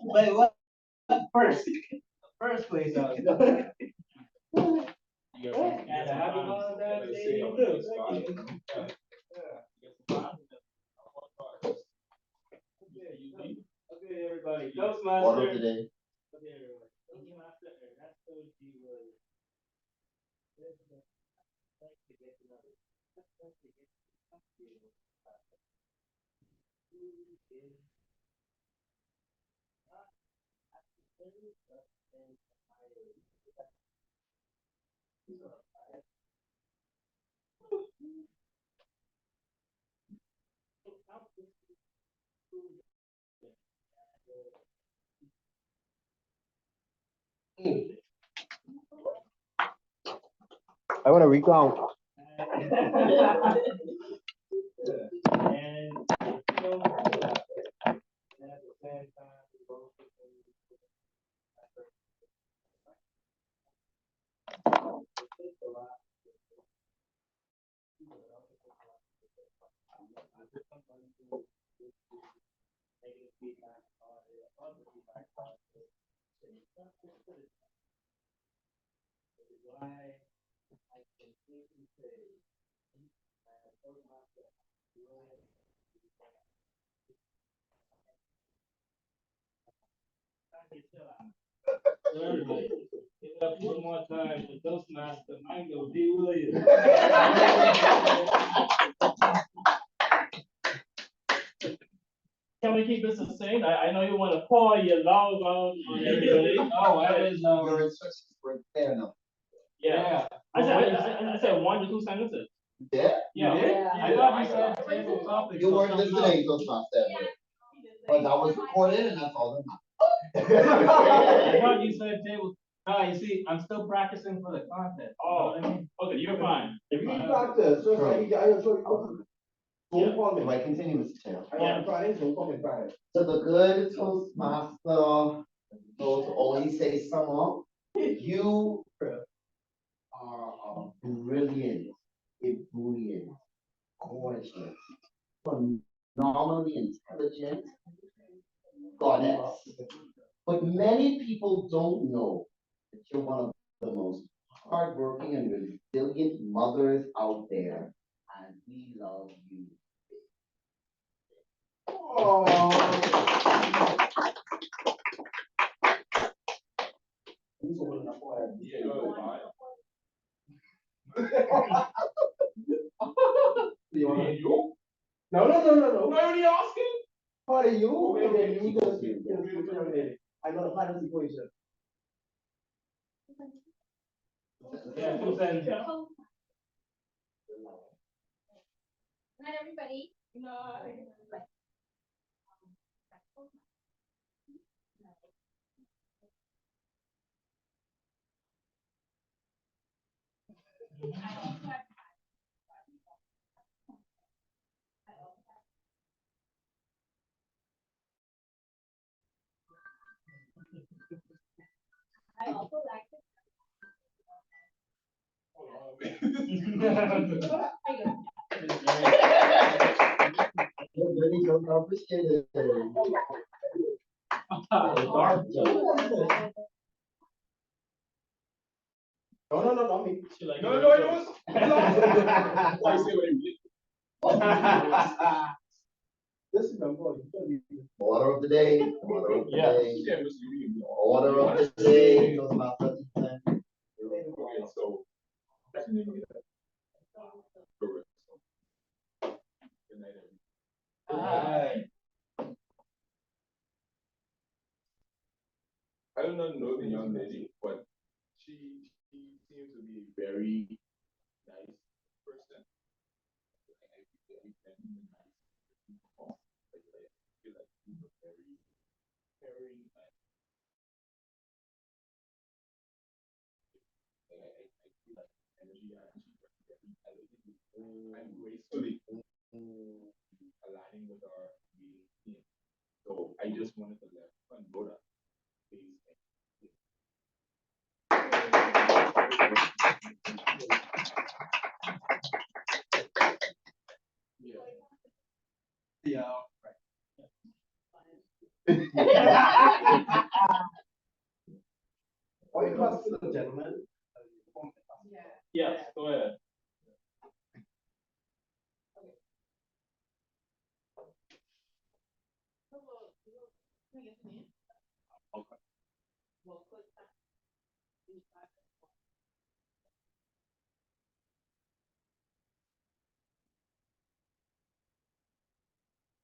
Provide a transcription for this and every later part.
Wait, what? First, first place out. And a happy Valentine's Day to you too. Okay, everybody. Toastmaster. Order of the day. Okay, everybody. Toastmaster Ernesto G. Williams. I want to recount. And everybody, give it up one more time for Toastmaster Mango D. Williams. Can we keep this the same? I know you want to pour your love on everybody. Oh, your instructions were there now. Yeah. I said 1 to 2 sentences. Yeah? Yeah. I thought you said table topics. You weren't listening, Toastmaster. But that was recorded and that's all that matters. I thought you said table. Ah, you see, I'm still practicing for the content. Oh, okay, you're fine. If you need practice, just like I show you. Don't call me. If I continue, Mr. Chair. I want to try this, don't call me Friday. So the good Toastmaster, those always say summer, you are a brilliant, gorgeous, phenomenally intelligent goddess. But many people don't know that you're one of the most hardworking and resilient mothers out there, and we love you. Oh. You? No. Why are you asking? How are you? You just I know the final situation. Yeah, 2 sentences. Good night, everybody. I also like it. Really so complicated. No, me. No, it was. I say what This is my boy. Order of the day. Order of the day. Order of the day. Toastmaster. So, Hi. I do not know the young lady, but she seems to be a very nice person. I feel like she's a very, very nice. I feel like energy and she's very elegantly and gracefully aligning with our meeting theme. So I just wanted to let her know that. Please. Yeah. Yeah. Or you pass to the gentleman. Yes, go ahead.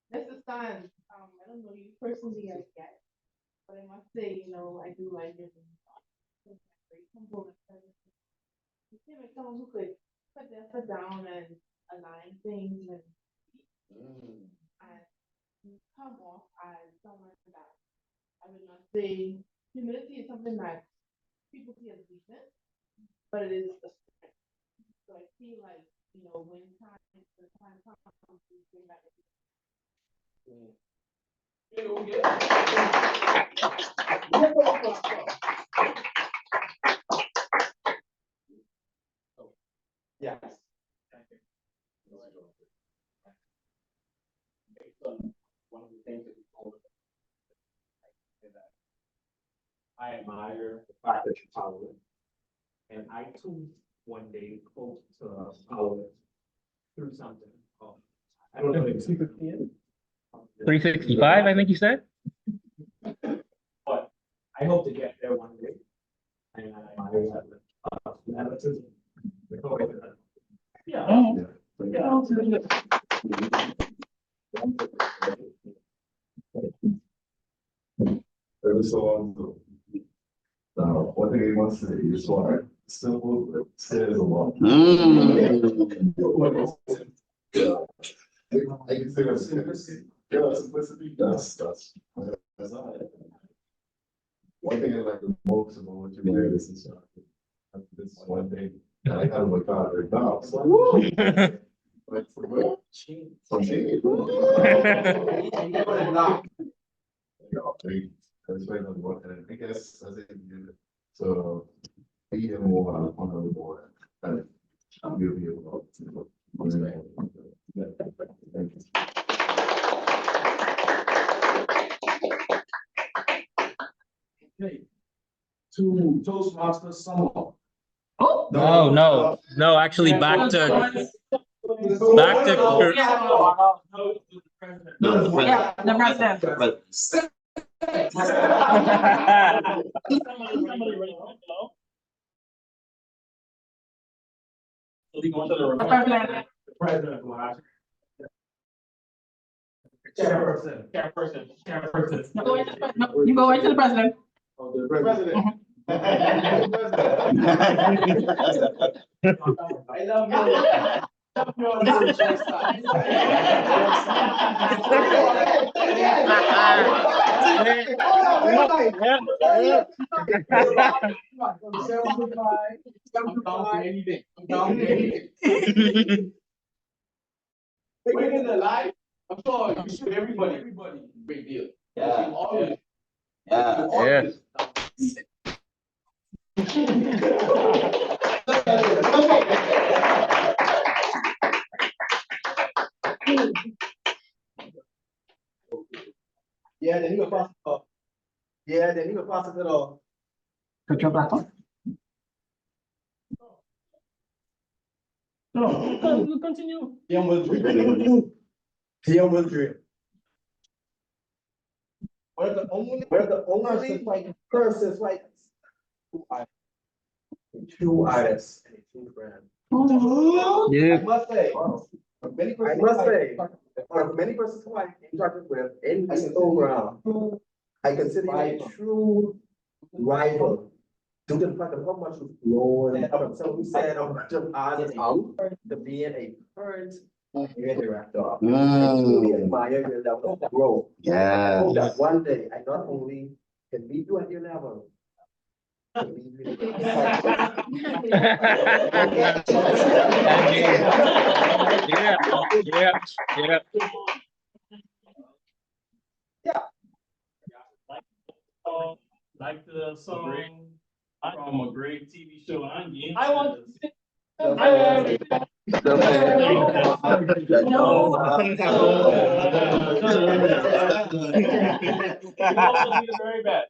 Mr. Stein, I don't know you personally yet, but I must say, I do like it. Very humble and pleasant. You seem like someone who could put their foot down and align things and come off as someone that I would not say humility is something that people see as weakness, but it is a strength. So I feel like, when time comes, you bring that. Yes. One of the things that you told us, that I admire the fact that you're tolerant. And I too, one day, hope to power through something. I don't know if it's 365, I think you said. but I hope to get there one day. And I admire that attitude. Yeah. Every so often. One thing I must say is why simple but says a lot. Yeah. I can say that's simplicity. Yeah, simplicity. That's not it. One thing I like the most about what you did is this one thing that I have my God right now. Like for what? For change. That's right on what, and I guess as I did so be more on the board. I'll be able to. Okay. To Toastmaster sum up. No, actually back to No, The president. The president will ask. Chairperson. You go into the president. Oh, the president. I love you. We're in the live. I'm sure you should everybody. Big deal. Yeah. Always. Yeah. Yeah, then he will pass it off. Yeah, then he will pass it off. Control back on. No, continue. Tiam will drip. Tiam will drip. We're the only persons like true artists and a true brand. I must say, for many persons who I interacted with in this program, I consider him a true rival. Due to the fact of how much we've grown from someone who said how much of artists out to being a current director. I truly admire your level of growth. I hope that one day I not only can meet you at your level. But leave you Like the song from a great TV show on game. I want. Very bad.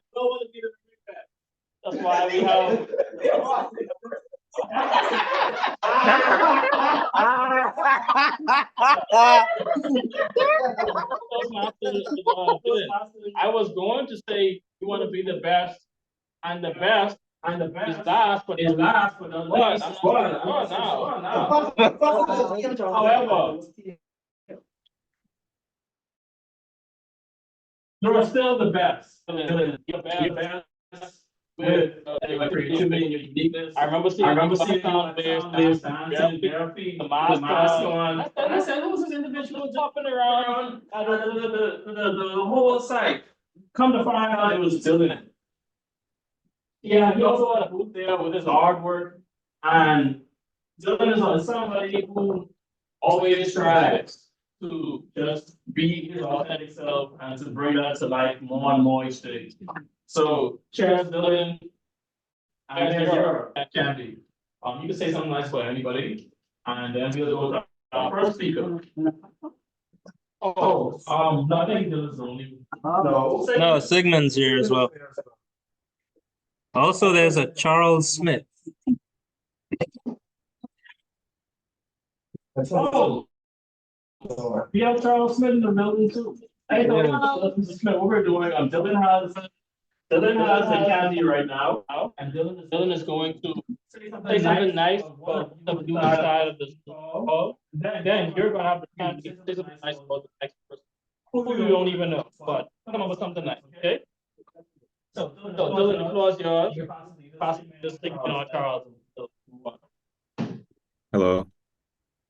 That's why we have. I was going to say you want to be the best, and the best is last, but the least. However, you're still the best. You're the best with like creativity and your uniqueness. I remember seeing players dancing, the mask on. And I said, who's this individual jumping around the whole site? Come to find out, it was Dylan. Yeah, he also had a booth there with his artwork, and Dylan is somebody who always strives to just be his authentic self and to bring that to life more and more each day. So, cheers, Dylan. And here's your candy. You can say something nice for anybody, and then we'll go to our first speaker. Oh, no, I think Dylan's the only. No, Sigmund's here as well. Also, there's a Charles Smith. Oh, we have Charles Smith in the building too. Hey, Smith, what we're doing, Dylan has the candy right now, and Dylan is going to say something nice about the blue side of the hall. Then you're gonna have the candy say something nice about the next person who you don't even know, but come up with something nice, okay? So Dylan, the floor is yours. Pass this thing to Charles. Hello,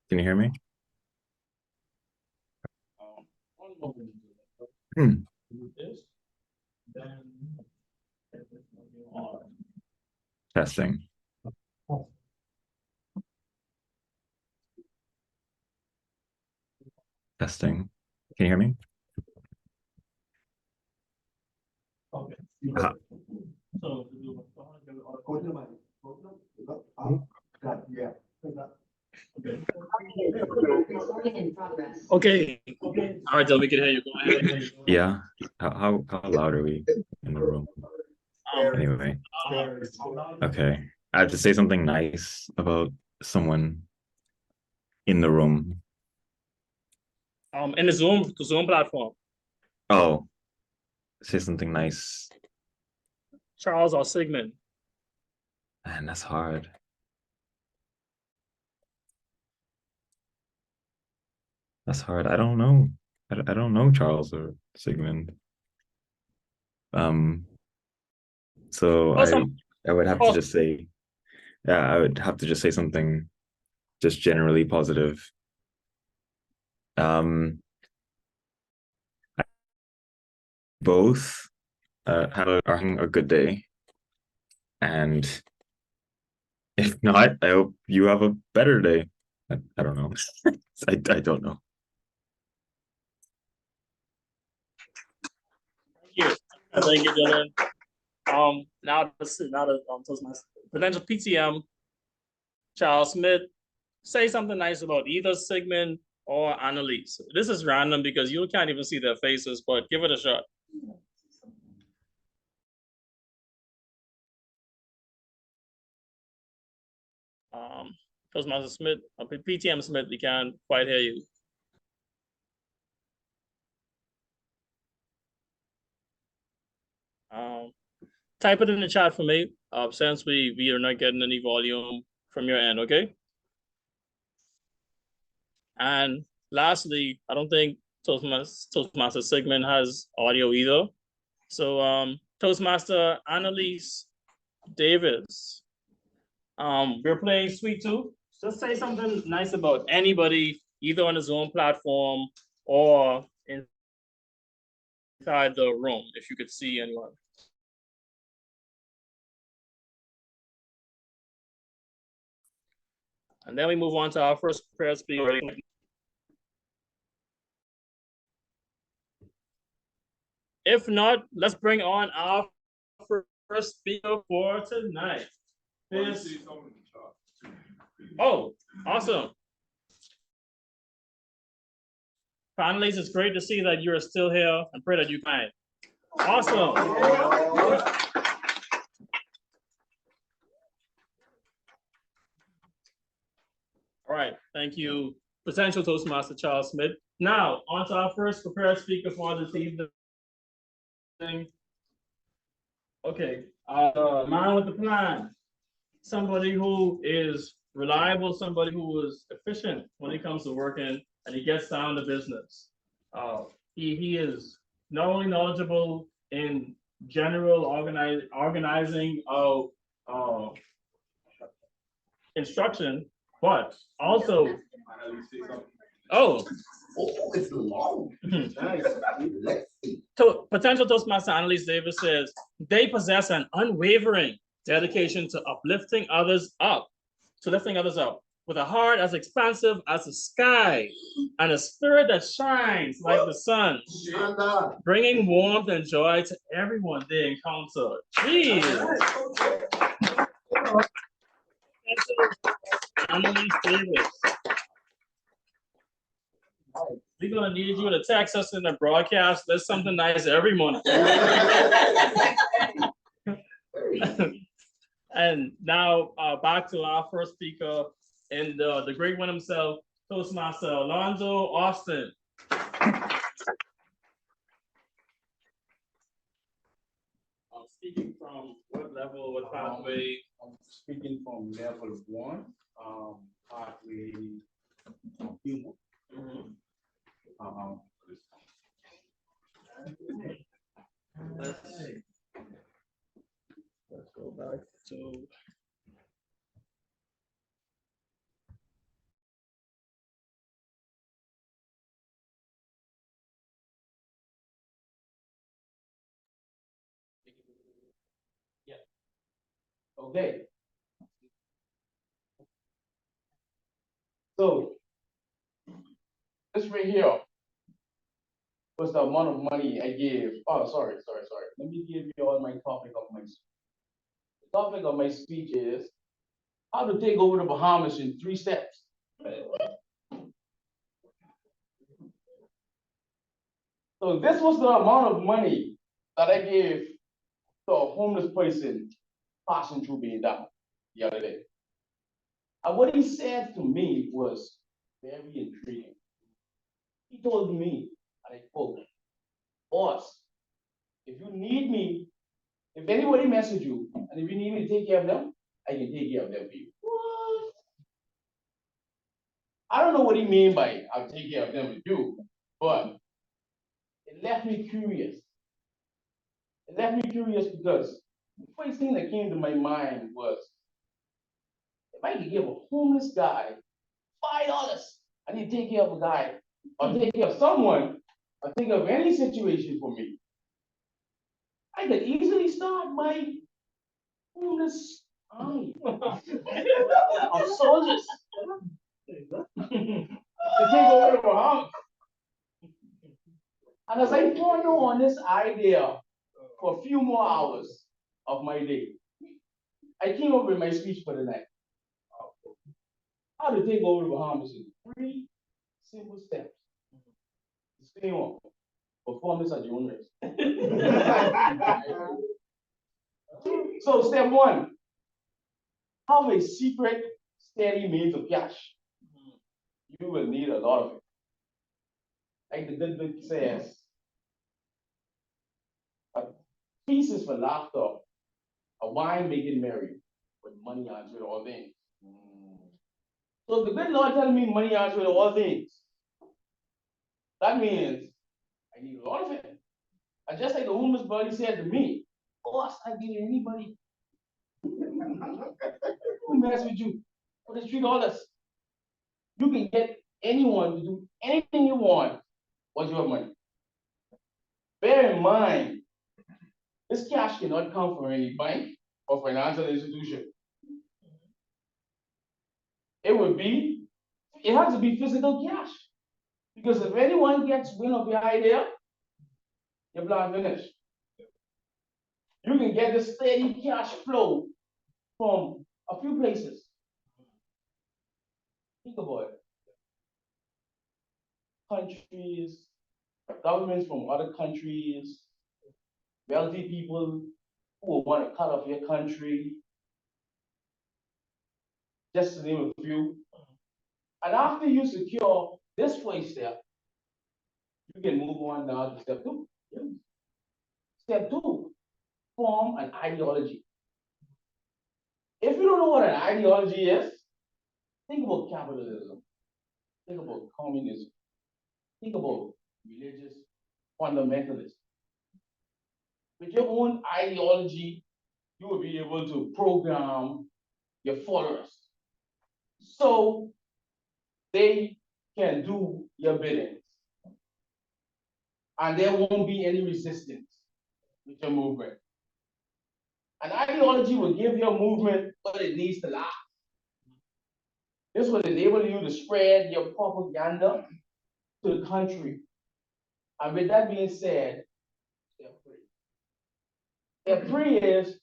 can you hear me? Testing. Testing. Can you hear me? Okay. Okay. All right, Dylan, we can hear you. Go ahead. Yeah. How loud are we in the room? Anyway. Okay. I have to say something nice about someone in the room. In the Zoom platform. Oh. Say something nice. Charles or Sigmund? Man, that's hard. That's hard. I don't know. I don't know Charles or Sigmund. So I would have to just say, yeah, I would have to just say something just generally positive. Both are having a good day, and if not, I hope you have a better day. I don't know. I don't know. Thank you, Dylan. Now the Toastmaster potential PTM, Charles Smith, say something nice about either Sigmund or Annalise. This is random because you can't even see their faces, but give it a shot. Toastmaster Smith, PTM Smith, we can't quite hear you. Type it in the chat for me, since we are not getting any volume from your end, okay? And lastly, I don't think Toastmaster Sigmund has audio either. So Toastmaster Annalise Davis, we're playing Sweet Tooth. Just say something nice about anybody, either on the Zoom platform or inside the room, if you could see anyone. And then we move on to our first prayer speaker. If not, let's bring on our first speaker for tonight. Oh, awesome. Panelists, it's great to see that you're still here and pray that you find. Awesome. All right, thank you, potential Toastmaster Charles Smith. Now, on to our first prepared speaker for this evening. Okay, man with the plan. Somebody who is reliable, somebody who is efficient when it comes to working, and he gets down to business. He is not only knowledgeable in general organizing of instruction, but also, oh, Oh, it's long. Nice. Let's see. so potential Toastmaster Annalise Davis says they possess an unwavering dedication to uplifting others up, with a heart as expansive as the sky and a spirit that shines like the sun, bringing warmth and joy to everyone they encounter. Jeez. Annalise Davis. We're gonna need you to text us in the broadcast. There's something nice every morning. And now back to our first speaker and the great one himself, Toastmaster Alonzo Austin. I'm speaking from what level, what pathway? I'm speaking from level 1, pathway humor. Let's go back to. Yeah. Okay. So this right here was the amount of money I gave. Oh, sorry. Let me give you all my topic of my speech. The topic of my speech is how to take over the Bahamas in 3 steps. So this was the amount of money that I gave to a homeless person passing through being down the other day. And what he said to me was very intriguing. He told me, and I quote, "Boss, if you need me, if anybody messes you, and if you need me to take care of them, I can take care of them for you." What? I don't know what he mean by I'll take care of them for you, but it left me curious. It left me curious because the first thing that came to my mind was, if I could give a homeless guy $5, I need to take care of a guy, or take care of someone, or think of any situation for me, I could easily start my homeless army of soldiers to take over the Bahamas. And as I ponder on this idea for a few more hours of my day, I came up with my speech for the night. How to take over the Bahamas in 3 simple steps. Stay on. Performance at your own risk. So step 1, have a secret, steady means of cash. You will need a lot of it. Like the good book says, a feast is for laughter, a wine making merry, but money answers all things. So the good Lord telling me money answers all things. That means I need a lot of it. And just like the homeless buddy said to me, "Boss, I give anybody who mess with you for the $3. You can get anyone to do anything you want once you have money." Bear in mind, this cash cannot come from any bank or financial institution. It has to be physical cash. Because if anyone gets wind of your idea, your plan finished. You can get this steady cash flow from a few places. Think about it. countries, governments from other countries, wealthy people who will want to cut off your country, just to name a few. And after you secure this first step, you can move on now to step two. Step two, form an ideology. If you don't know what an ideology is, think about capitalism, think about communism, think about religious fundamentalism. With your own ideology, you will be able to program your followers so they can do your bidding. And there won't be any resistance with your movement. An ideology will give your movement what it needs to last. This will enable you to spread your propaganda to the country. And with that being said, step three. Step three is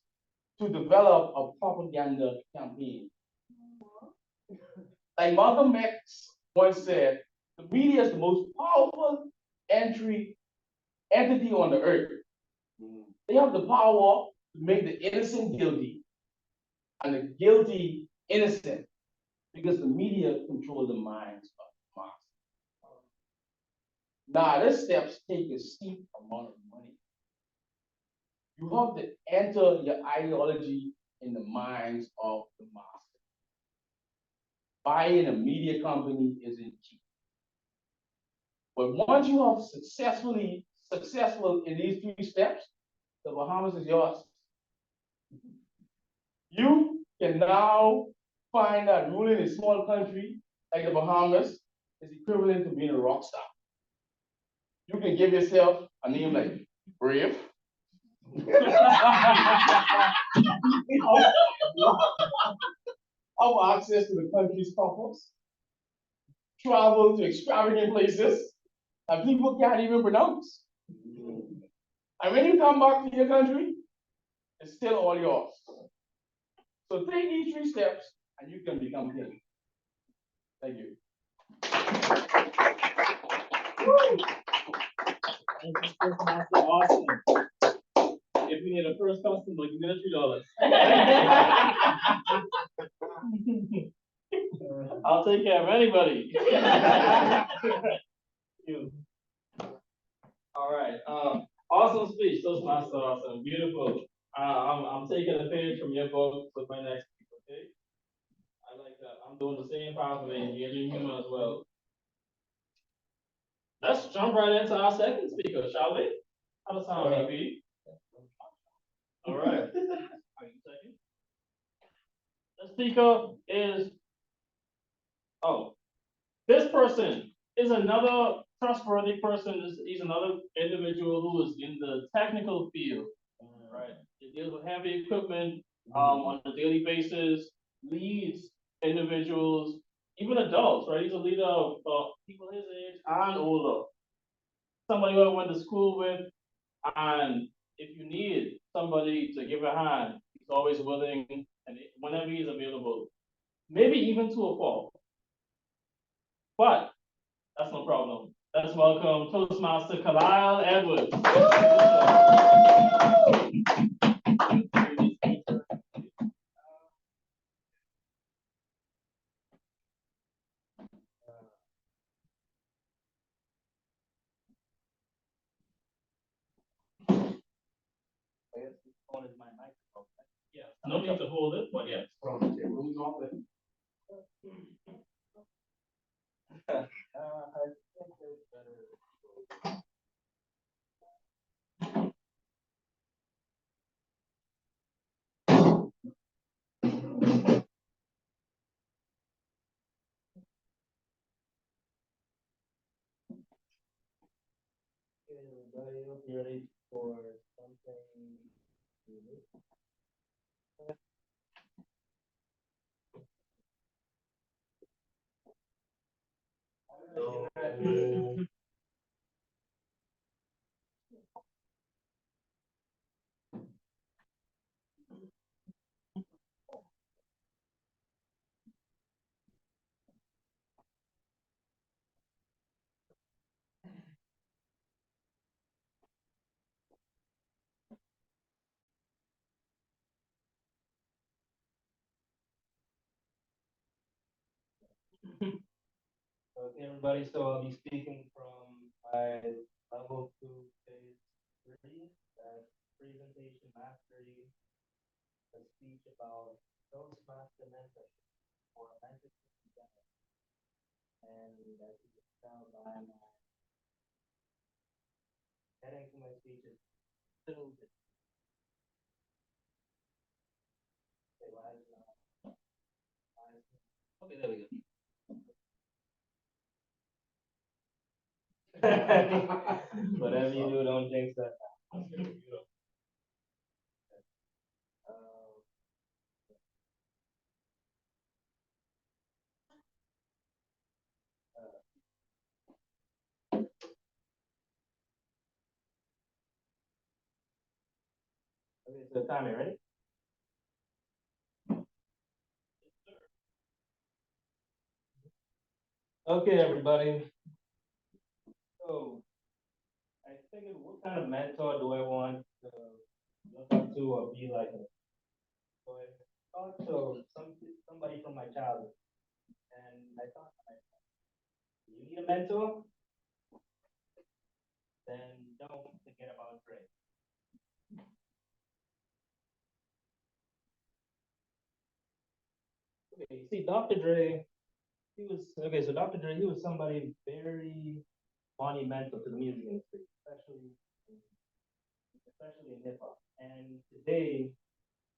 to develop a propaganda campaign. Like Malcolm X once said, the media is the most powerful entity on the earth. They have the power to make the innocent guilty and the guilty innocent because the media control the minds of the mass. Now, these steps take a steep amount of money. You have to enter your ideology in the minds of the mass. Buying a media company isn't cheap. But once you are successful in these three steps, the Bahamas is yours. You can now find that ruling a small country like the Bahamas is equivalent to being a rock star. You can give yourself a name like Brave. Have access to the country's coffers, travel to extravagant places that people can't even pronounce. And when you come back to your country, it's still all yours. So take these three steps and you can become king. Thank you. Awesome. If we need a first customer, give me $3. I'll take care of anybody. You. All right. Awesome speech, Toastmaster. Awesome, beautiful. I'm taking a page from your book with my next speech. Okay. I like that. I'm doing the same pathway, engaging humor as well. Let's jump right into our second speaker, shall we? How does sound, maybe? All right. Are you second? The speaker is, this person is another trustworthy person. He's another individual who is in the technical field, right? He deals with heavy equipment on a daily basis, leads individuals, even adults, right? He's a leader of people his age and older. Somebody who I went to school with, and if you need somebody to give a hand, he's always willing, and whenever he's available, maybe even to a fault. But that's no problem. Let's welcome Toastmaster Kyle Edwards. Yeah, no need to hold it, but yes. Everybody else ready for something? Okay, everybody, so I'll be speaking from my level 2 phase 3, that's presentation mastery, a speech about Toastmaster mentorship for mentorship together. And as you can tell by my heading to my speech is filled with. Okay, why is it not- okay, there we go. Whatever you do, don't jinx that. Okay, so Tommy, ready? Okay, everybody. So I figured, what kind of mentor do I want to look up to or be like? So I thought to somebody from my childhood, and I thought, do you need a mentor? Then don't forget about Dre. Okay, you see, Dr. Dre, he was okay. So Dr. Dre, he was somebody very monumental to the music industry, especially in hip hop. And today,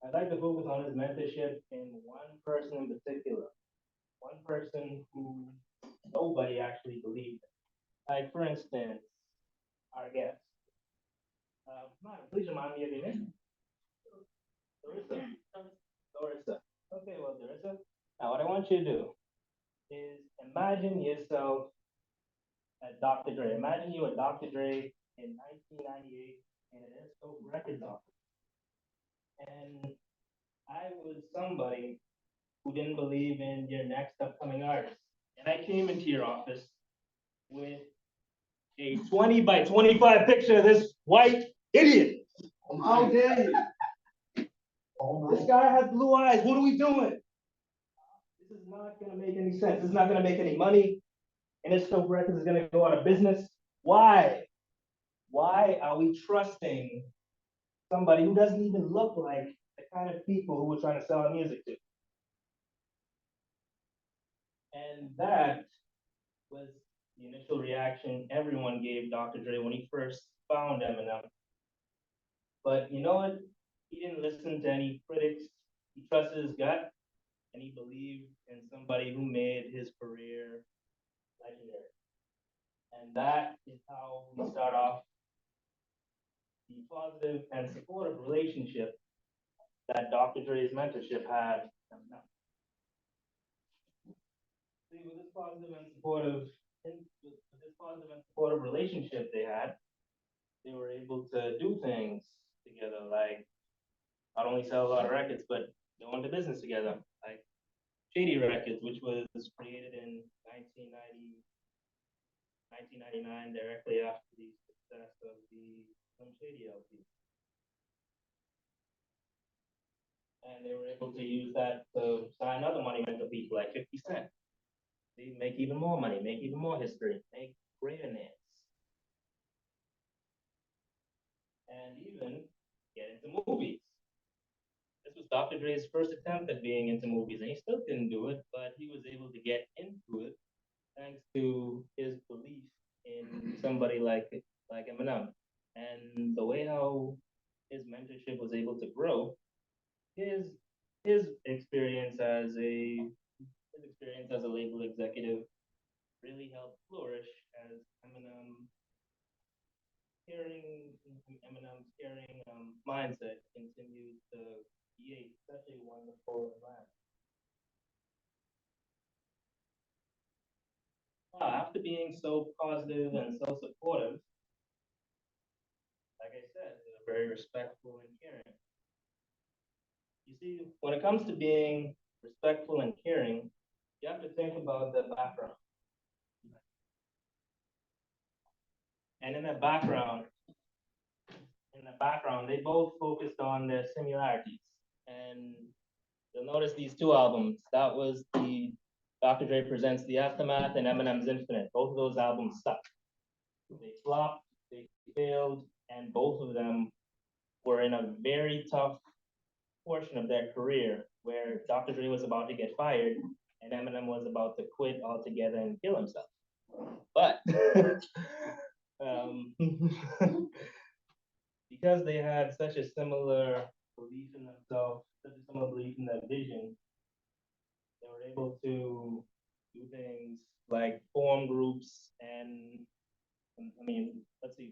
I'd like to focus on his mentorship in one person in particular, one person who nobody actually believed in. Like, for instance, our guest. Mark, please remind me of your name. Larissa. Larissa. Okay, well, Larissa, now what I want you to do is imagine yourself at Dr. Dre. Imagine you at Dr. Dre in 1998 in an Interscope Records office. And I was somebody who didn't believe in your next upcoming artist. And I came into your office with a 20 by 25 picture of this white idiot. How dare you? This guy has blue eyes. What are we doing? This is not going to make any sense. This is not going to make any money. Interscope Records is going to go out of business. Why? Why are we trusting somebody who doesn't even look like the kind of people who we're trying to sell our music to? And that was the initial reaction everyone gave Dr. Dre when he first found Eminem. But you know what? He didn't listen to any critics. He trusted his gut, and he believed in somebody who made his career legendary. And that is how we start off the positive and supportive relationship that Dr. Dre's mentorship had. See, with this positive and supportive relationship they had, they were able to do things together, like not only sell a lot of records, but go into business together, like Shady Records, which was created in 1999, directly after the success of the Slim Shady LP. And they were able to use that to sign other monumental people like 50 Cent. They make even more money, make even more history, make greater names. And even get into movies. This was Dr. Dre's first attempt at being into movies, and he still couldn't do it, but he was able to get into it thanks to his belief in somebody like Eminem. And the way how his mentorship was able to grow, his his experience as a label executive really helped flourish as Eminem's caring mindset continued to create such a wonderful environment. After being so positive and so supportive, like I said, they're very respectful and caring. You see, when it comes to being respectful and caring, you have to think about the background. And in that background, they both focused on their similarities. And you'll notice these two albums. That was the Dr. Dre Presents The Aftermath and Eminem's Infinite. Both of those albums sucked. They flopped, they failed, and both of them were in a very tough portion of their career where Dr. Dre was about to get fired and Eminem was about to quit altogether and kill himself. But because they had such a similar belief in themselves, such a similar belief in their vision, they were able to do things like form groups and,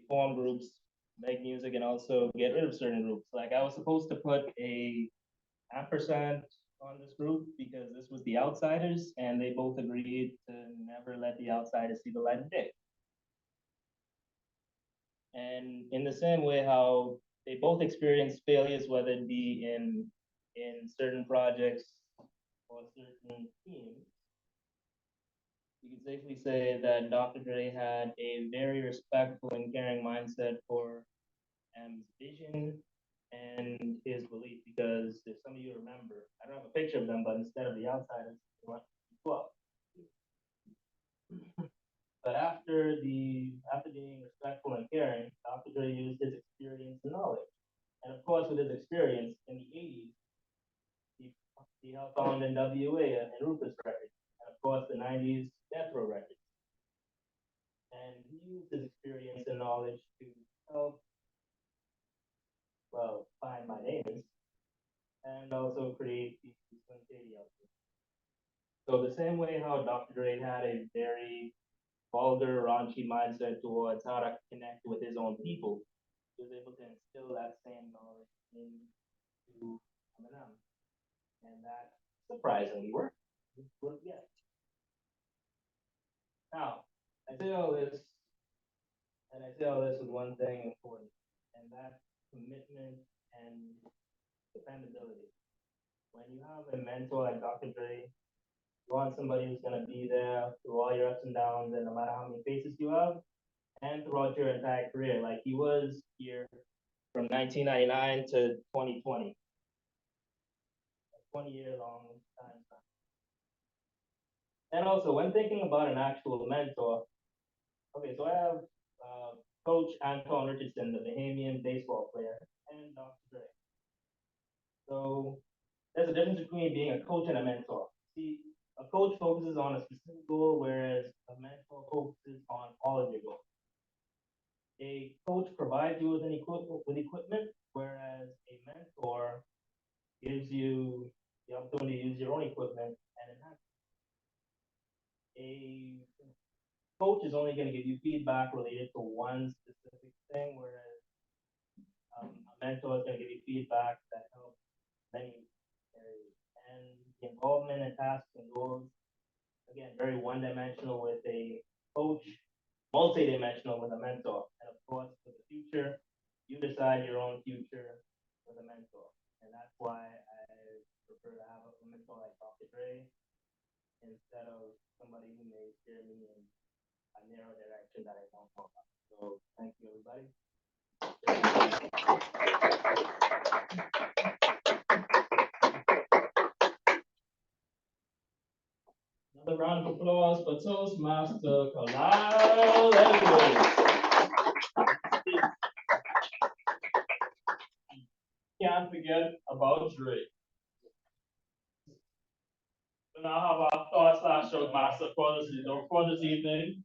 form groups, make music, and also get rid of certain groups. Like I was supposed to put a ampersand on this group because this was the Outsiders, and they both agreed to never let the Outsiders see the light of day. And in the same way how they both experienced failures, whether it be in certain projects or certain teams, you can safely say that Dr. Dre had a very respectful and caring mindset for M's vision and his belief. Because if some of you remember, I don't have a picture of them, but instead of the Outsiders, they went to 12. But after being respectful and caring, Dr. Dre used his experience and knowledge. And of course, with his experience in the 80s, he helped found NWA and Rufus Records. And of course, the 90s, Death Row Records. And he used his experience and knowledge to help, find my names and also create the Slim Shady outfit. So the same way how Dr. Dre had a very vulgar, raunchy mindset towards how to connect with his own people, he was able to instill that same knowledge into Eminem. And that surprisingly worked. Yes. Now, I say all this with one thing important, and that's commitment and dependability. When you have a mentor like Dr. Dre, you want somebody who's gonna be there through all your ups and downs, and no matter how many faces you have, and throughout your entire career. Like he was here from 1999 to 2020, a 20-year long time. And also, when thinking about an actual mentor, okay, so I have Coach Anton Richardson, the Bahamian baseball player, and Dr. Dre. So there's a difference between being a coach and a mentor. See, a coach focuses on a specific goal, whereas a mentor focuses on all of your goals. A coach provides you with equipment, whereas a mentor gives you the opportunity to use your own equipment and enhance it. A coach is only going to give you feedback related to one specific thing, whereas a mentor is going to give you feedback that helps many areas. And the involvement in tasks and goals, again, very one-dimensional with a coach, multi-dimensional with a mentor. And of course, for the future, you decide your own future with a mentor. And that's why I prefer to have a mentor like Dr. Dre instead of somebody who may steer me in a narrow direction that I don't know about. So thank you, everybody. Another round of applause for Toastmaster Kalal Edwards. Can't forget about Dre. So now how about thoughts / master for this evening?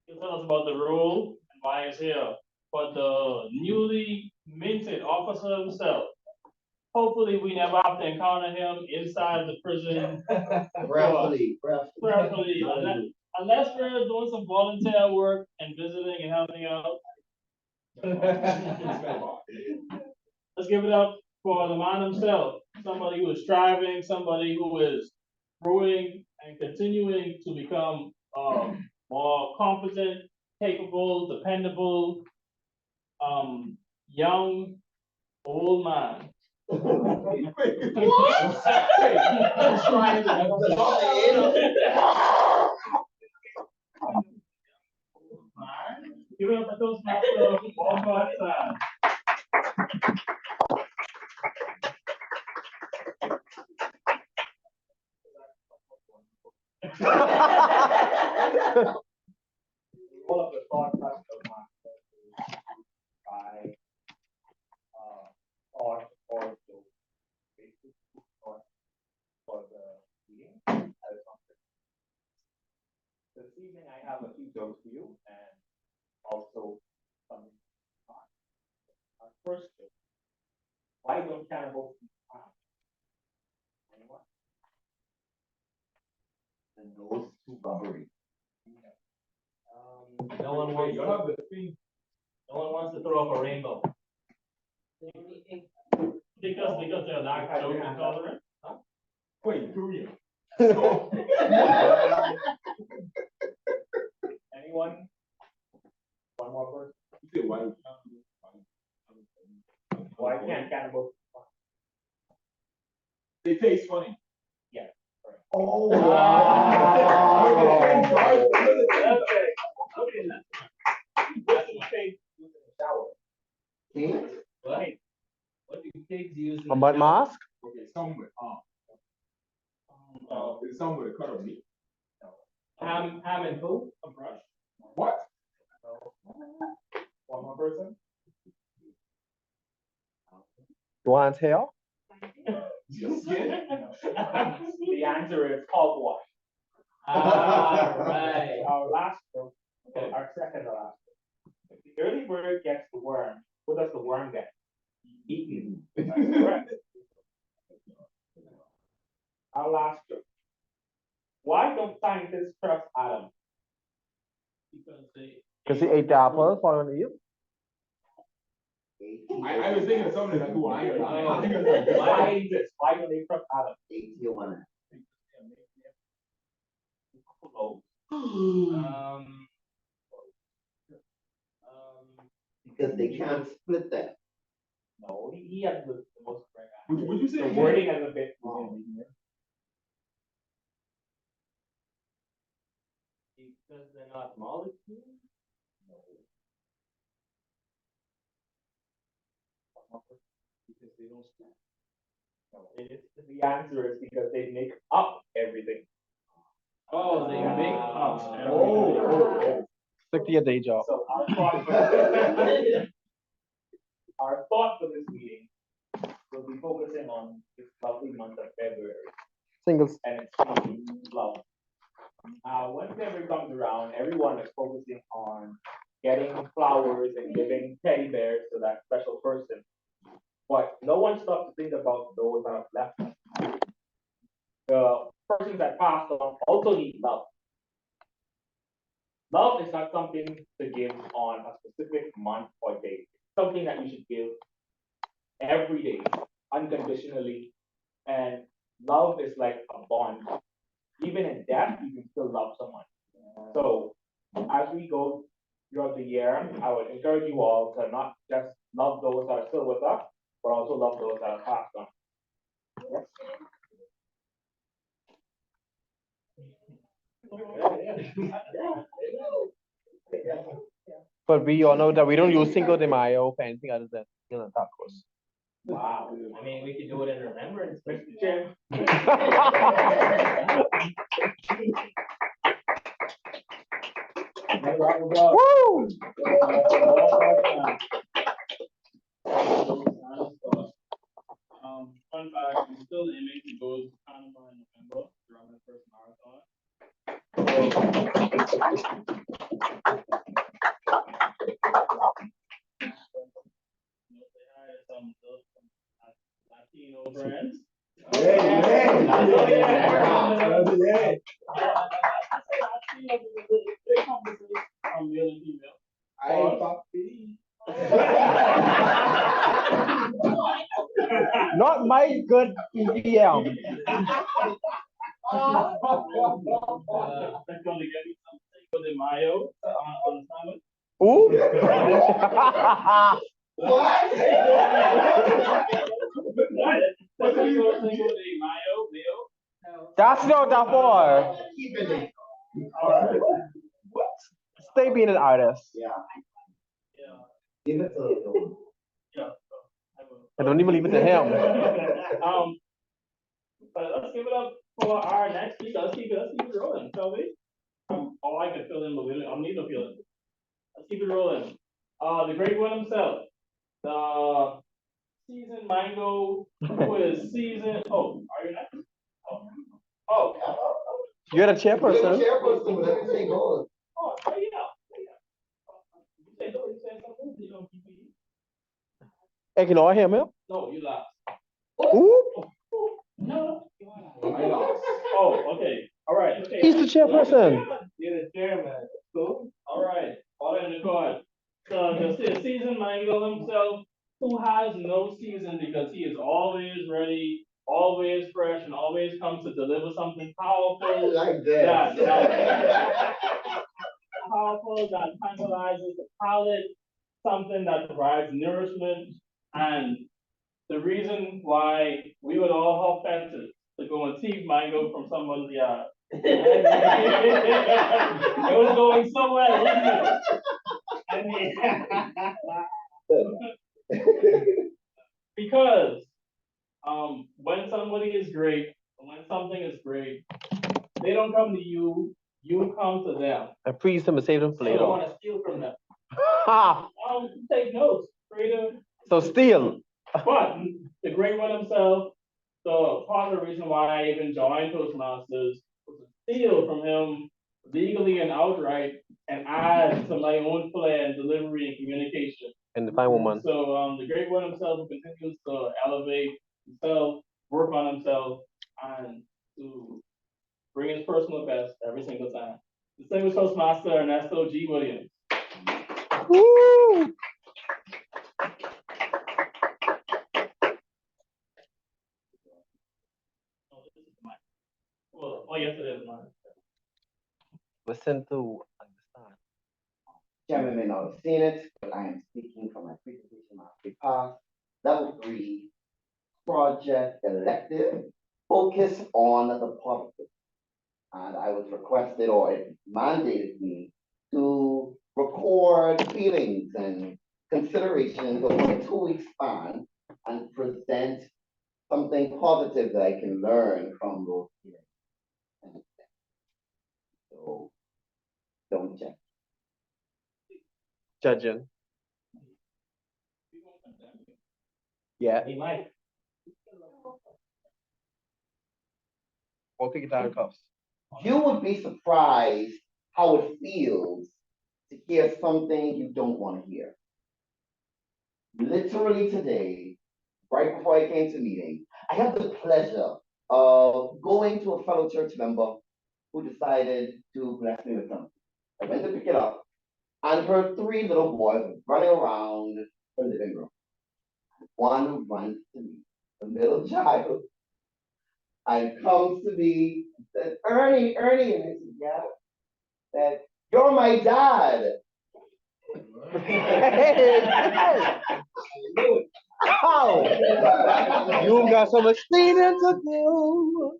You can tell us about the role and why he's here. For the newly minted officer himself. Hopefully we never have to encounter him inside the prison. Prayerfully. Prayerfully, unless we're doing some volunteer work and visiting and helping out. Let's give it up for the man himself. Somebody who is striving, somebody who is growing and continuing to become more competent, capable, dependable, young, old man. Give it up for those masters one more time. Question. Why don't cannibals eat crabs? Anyone? The nose too rubbery. No one wants, You have the thing. no one wants to throw up a rainbow. Because they're lactose intolerant. Wait, Korea. Anyone? One more person. You say why? Why can't cannibals? They taste funny. Oh, wow. Pigs? Right. What do pigs use? A mud mask? Okay, somewhere. It's somewhere cut of meat. Ham and who? A brush? What? One more person. You want to tell? Just skin? The answer is hogwash. Right. Our last one, our second to last. If the early bird gets the worm, what does the worm get? Eaten. That's correct. Our last one. Why don't scientists trust Adam? Because he ate the apple following Eve. I was thinking of something like who I am. Scientists, why don't they trust Adam? Because they can't split that. No, he has the most correct answer. Would you say The again? wording is a bit wrong. Because they're not molecules? Because they don't stand. No, the answer is because they make up everything. Oh, they make up. Oh. Stick to your day job. So our thought for this meeting will be focusing on this lovely month of February Singles. and it's love. When February comes around, everyone is focusing on getting flowers and giving teddy bears to that special person. But no one stops to think about those that have left us. The persons that passed on also need love. Love is not something to give on a specific month or day. It's something that you should give every day, unconditionally. And love is like a bond. Even in death, you can still love someone. So as we go throughout the year, I would encourage you all to not just love those that are still with us, but also love those that are passed on. Yes. But we all know that we don't use Cinco de Mayo for anything other than tacos. Wow. I mean, we could do it in remembrance. Mr. Chair. Woo! Fun fact, I'm still the inmate who goes to Panama in November to run my first marathon. Some Latino friends. I'm male and female. Not my good BBM. That's going to get me some Cinco de Mayo on the summit. Ooh. Cinco de Mayo, Leo. That's not that far. Stay being an artist. Yeah. Yeah. Give it to them. Yeah. I don't even leave it to him. But let's give it up for our next speaker. Let's keep it rolling, shall we? Oh, I can fill in, but I don't need no feeling. Let's keep it rolling. The great one himself. The seasoned mango who is seasoned. Oh, are you next? Oh. You're the chairperson. Chairperson, whatever you say goes. Oh, yeah. You say something, you don't keep it. Ignore him. No, you lost. Ooh, No. I lost. Oh, okay. All right. Okay. he's the chairperson. You're the chairman. Cool. All right. Order in the court. So the seasoned Mango himself, who has no season because he is always ready, always fresh, and always comes to deliver something powerful. Like that powerful, that tantalizes the palate, something that provides nourishment. And the reason why we would all have fetches to go and thief mango from someone's yard. It was going so well, wasn't it? Because when somebody is great, when something is great, they don't come to you, you come to them. And freeze him and save him for You later. don't want to steal from them. Ha! Take notes, freedom. So steal. But the great one himself, so part of the reason why I even joined Toastmasters was to steal from him legally and outright and add to my own flair and delivery and communication. And the fine woman. So the great one himself continues to elevate himself, work on himself, and to bring his personal best every single time. Distinguished Toastmaster Ernesto G. Williams. Woo! Oh, yes, it is mine. Listen to understand. Chairman may not have seen it, but I am speaking from my presentation mastery path, level 3, project elective, focus on the positive. And I was requested or it mandated me to record feelings and considerations over a 2-week span and present something positive that I can learn from those feelings. So don't judge. Judging. Yeah. He might. Or kick it down the cuffs. You would be surprised how it feels to hear something you don't want to hear. Literally today, right before I came to meeting, I had the pleasure of going to a fellow church member who decided to bless me with something. I went to pick it up and heard 3 little boys running around the living room. One runs to me, a little child, and comes to me and said, Ernie, and I said, yeah, that you're my dad. How? You got some explaining to do.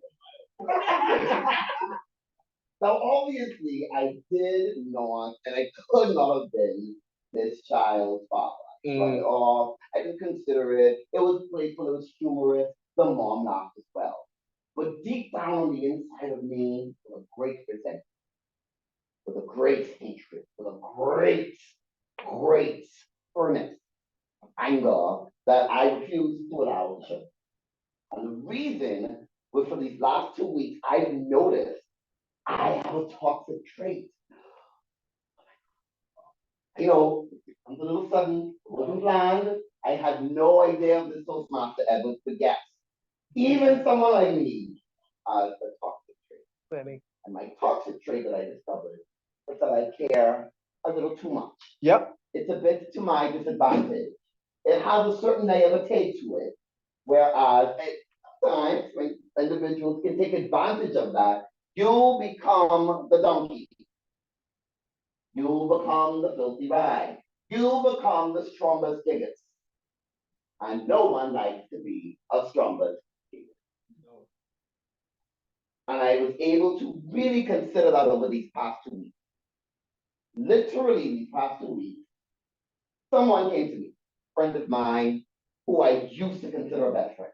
Now, obviously, I did not, and I could not have been this child's father. I shrugged it off. I didn't consider it. It was playful. It was humorous. The mom laughed as well. But deep down on the inside of me was a great resentment, with a great hatred, with a great furnace of anger that I refused to allow to show. And the reason was for these last 2 weeks, I've noticed I have a toxic trait. You know, it comes a little sudden, it wasn't planned. I had no idea of this Toastmaster ever could guess. Even someone like me has a toxic trait. And my toxic trait that I discovered is that I care a little too much. Yep. It's a bit to my disadvantage. It has a certain naivete to it, whereas at times when individuals can take advantage of that, you become the donkey. You become the filthy rag. You become the strongest giggles. And no one likes to be a strongest giggles. And I was able to really consider that over these past 2 weeks. Literally these past 2 weeks, someone came to me, a friend of mine, who I used to consider a best friend.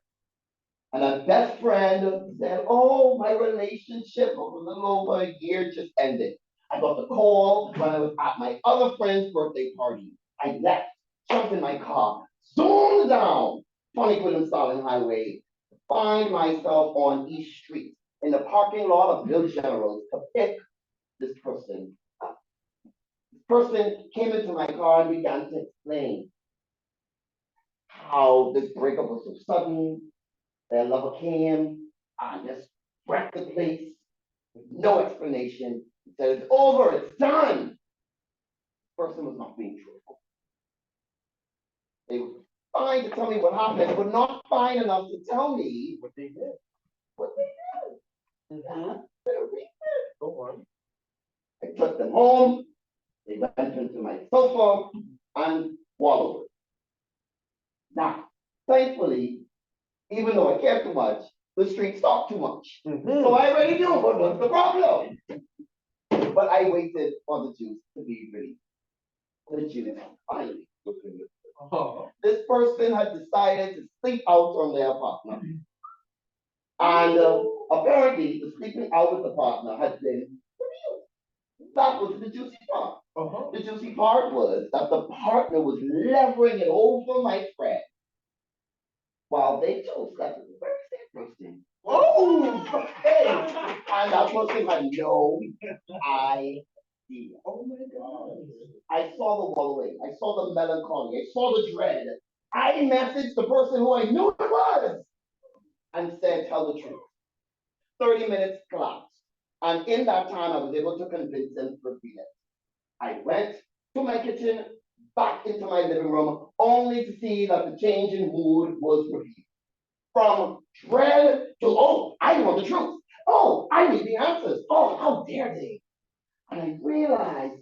And that best friend said, oh, my relationship of a little over a year just ended. I got the call when I was at my other friend's birthday party. I left, jumped in my car, zoomed down 20 William Stalin Highway, to find myself on East Street in the parking lot of Bill Generals to pick this person up. This person came into my car and began to explain how this breakup was so sudden. Their lover came and just wrecked the place with no explanation. He said, it's over, it's done. The person was not being truthful. They were fine to tell me what happened, but not fine enough to tell me What they did. what they did. Mhm. Go on. I took them home. They went into my sofa and wallowed. Now, thankfully, even though I cared too much, the streets talk too much. So I already knew what was the problem. But I waited for the juice to be released. The juice finally was released. This person had decided to sleep out on their partner. And apparently, the sleeping out with the partner had been revealed. That was the juicy part. The juicy part was that the partner was levering it over my friend while they too slept with the very same person. Oh, okay. And that person had no idea. Oh my God. I saw the wallowing. I saw the melancholy. I saw the dread. I messaged the person who I knew it was and said, tell the truth. 30 minutes collapsed. And in that time, I was able to convince them to repeat it. I went to my kitchen, back into my living room, only to see that the change in mood was repeated. From dread to, oh, I want the truth. Oh, I need the answers. Oh, how dare they? And I realized,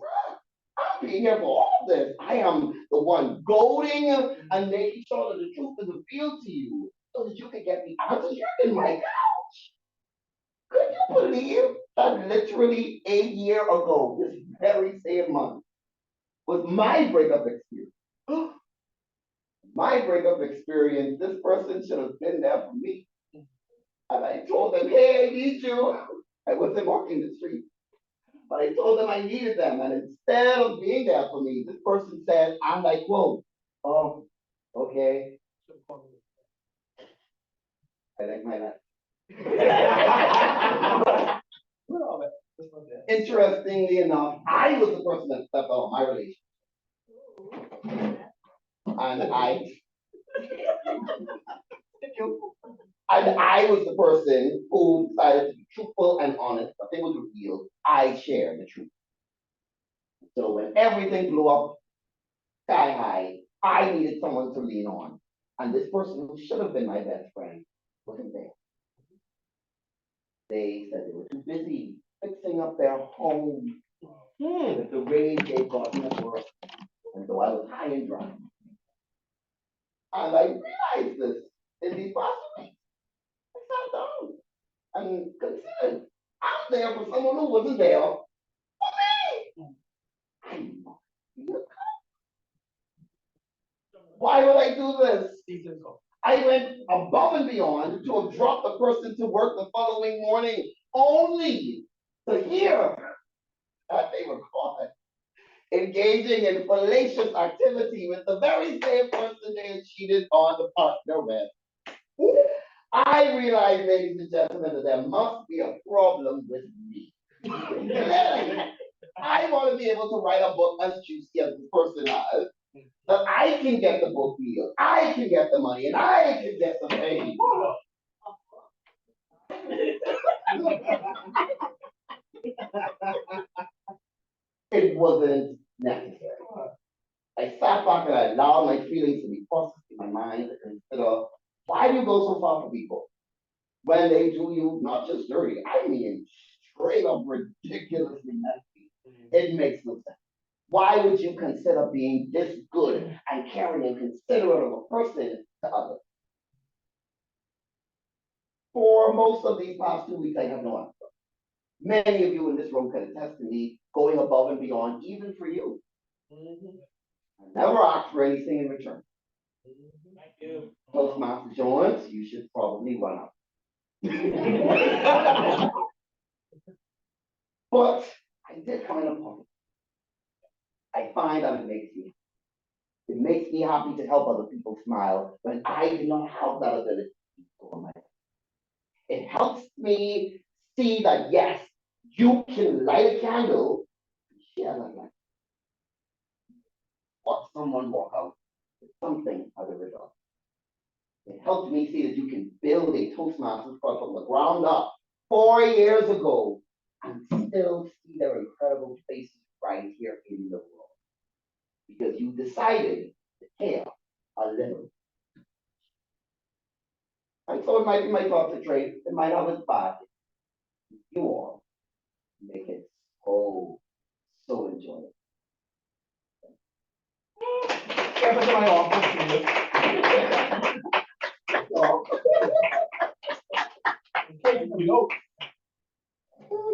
I'm being here for all this. I am the one goading and making sure that the truth is revealed to you so that you can get the answers. You're in my couch. Could you believe that literally a year ago, this very same month, was my breakup experience? My breakup experience, this person should have been there for me. And I told them, hey, I need you. I wasn't walking the street. But I told them I needed them. And instead of being there for me, this person said, and I quote, oh, okay. I like my life. Interestingly enough, I was the person that stepped out of my relationship. And I was the person who decided to be truthful and honest. But it was revealed. I shared the truth. So when everything blew up sky high, I needed someone to lean on. And this person who should have been my best friend wasn't there. They said they were too busy fixing up their home with the rain they got at work. And so I was high and dry. And I realized this in these past weeks. I sat down and considered I'm there for someone who wasn't there for me. Why would I do this? I went above and beyond to have dropped the person to work the following morning, only to hear that they were caught engaging in fallacious activity with the very same person they had cheated on the partner with. I realized, ladies and gentlemen, that there must be a problem with me. I want to be able to write a book as juicy as this person has, that I can get the book deal, I can get the money, and I can get the fame. It wasn't necessary. I sat back and I allowed my feelings to be processed in my mind and consider, why do you go so far for people when they do you not just dirty, I mean straight up ridiculously nasty? It makes no sense. Why would you consider being this good and caring and considerate of a person to others? For most of these past 2 weeks, I have no answer. Many of you in this room can attest to me going above and beyond, even for you. I never asked for anything in return. Thank you. Toastmaster Jones, you should probably run up. But I did find a point. I find that it makes me. It makes me happy to help other people smile when I do not have that ability for myself. It helps me see that yes, you can light a candle and share that light. Watch someone walk out with something as a result. It helped me see that you can build a Toastmasters club from the ground up 4 years ago and still see their incredible places right here in the world. Because you decided to care a little. And so it might be my thoughts of trade, it might not look bad. You all make it so enjoyable. Step into my office, please. So,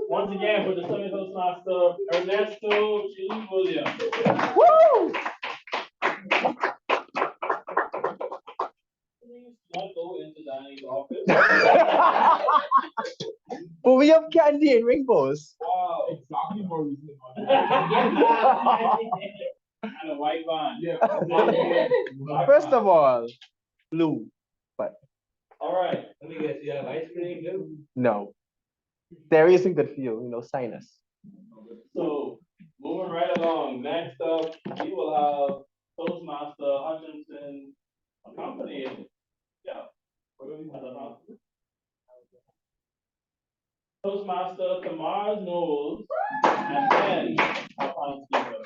Once again, for the Southern Toastmaster, Ernesto G. Williams. Woo! Please not go into Danny's office. But we have candy and rainbows. Wow. Exactly more reason. And a white van. Yeah. First First of all, blue. All right, let me guess, you have ice cream too? No. There isn't good feel, sinus. So, moving right along, next up, we will have Toastmaster Hutchinson accompanying. Yeah. Toastmaster Tamar Knowles, and then our final speaker.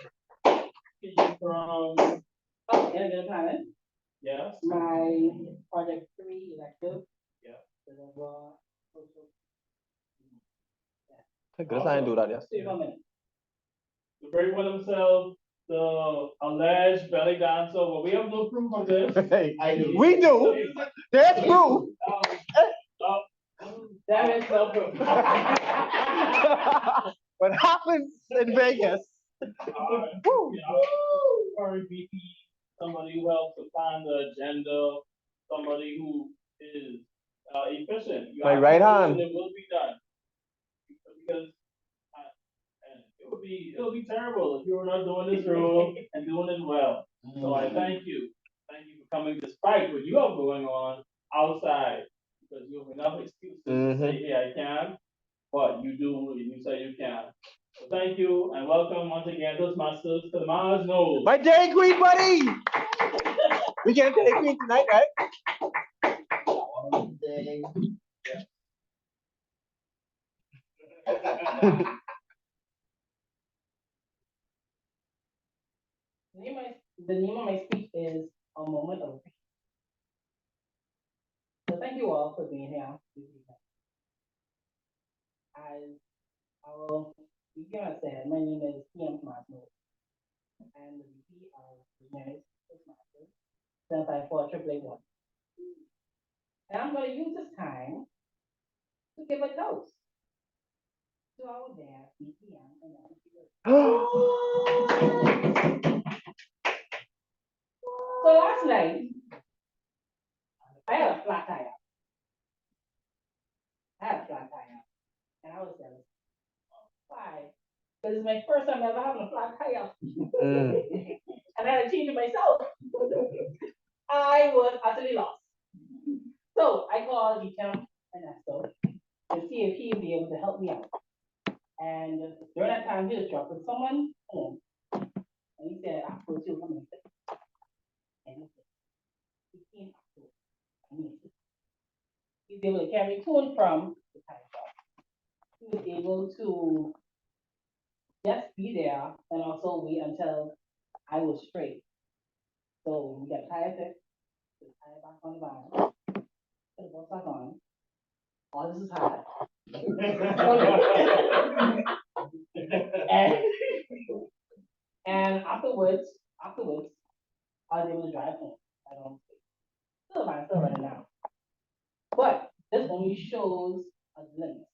Speaking from, Innovative Planet, yes, my project 3 elective. Yeah. Thank goodness I didn't do that yesterday. 2 more minutes. the very one himself, the alleged belly dancer, well, we have no proof of this. Hey, I do. we do. There's proof. There is no proof. What happens in Vegas? Woo. RVP, somebody who helps to plan the agenda, somebody who is efficient. You My have right to do it hand. and it will be done. Because and it would be terrible if you were not doing this role and doing it well. So I thank you. Thank you for coming despite what you have going on outside. Because you have enough excuses to say, hey, I can, but you do, and you say you can. So thank you and welcome once again, Toastmasters, to the Mars Knowles. My Dairy Queen buddy. We get Dairy Queen tonight, right? The name of my speech is A Moment of Peace. So thank you all for being here. As our speaker said, my name is PM Tomato. I'm the VP of the United Toastmasters since I fought AAA1. And I'm going to use this time to give a toast to our dad, BPM, and So last night, I had a flat tire. And I was jealous. Why? Because it's my first time ever having a flat tire. And I had to change it myself. I was utterly lost. So I called BPM and Ernesto to see if he would be able to help me out. And during that time, he was dropping someone home. And he said, I'll put you home. And he said, he came up to it. He was able to carry to and from the tire shop. He was able to just be there and also wait until I was straight. So we got tire fixed, the tire back on the van, put the bolts back on. All this is hard. and afterwards, I was able to drive home. I don't still running now. But this only shows a glimpse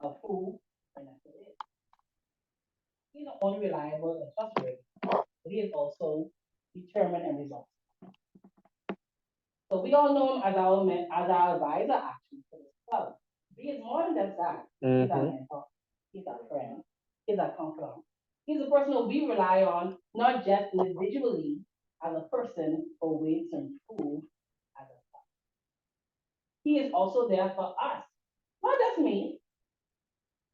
of who Ernesto is. He's not only reliable and trustworthy, but he is also determined and resolved. So we don't know him as our advisor actually for this club. He is more than just that. He's our mentor, he's our friend, he's our confidant. He's a person who we rely on, not just individually as a person for ways to improve as a club. He is also there for us, not just me,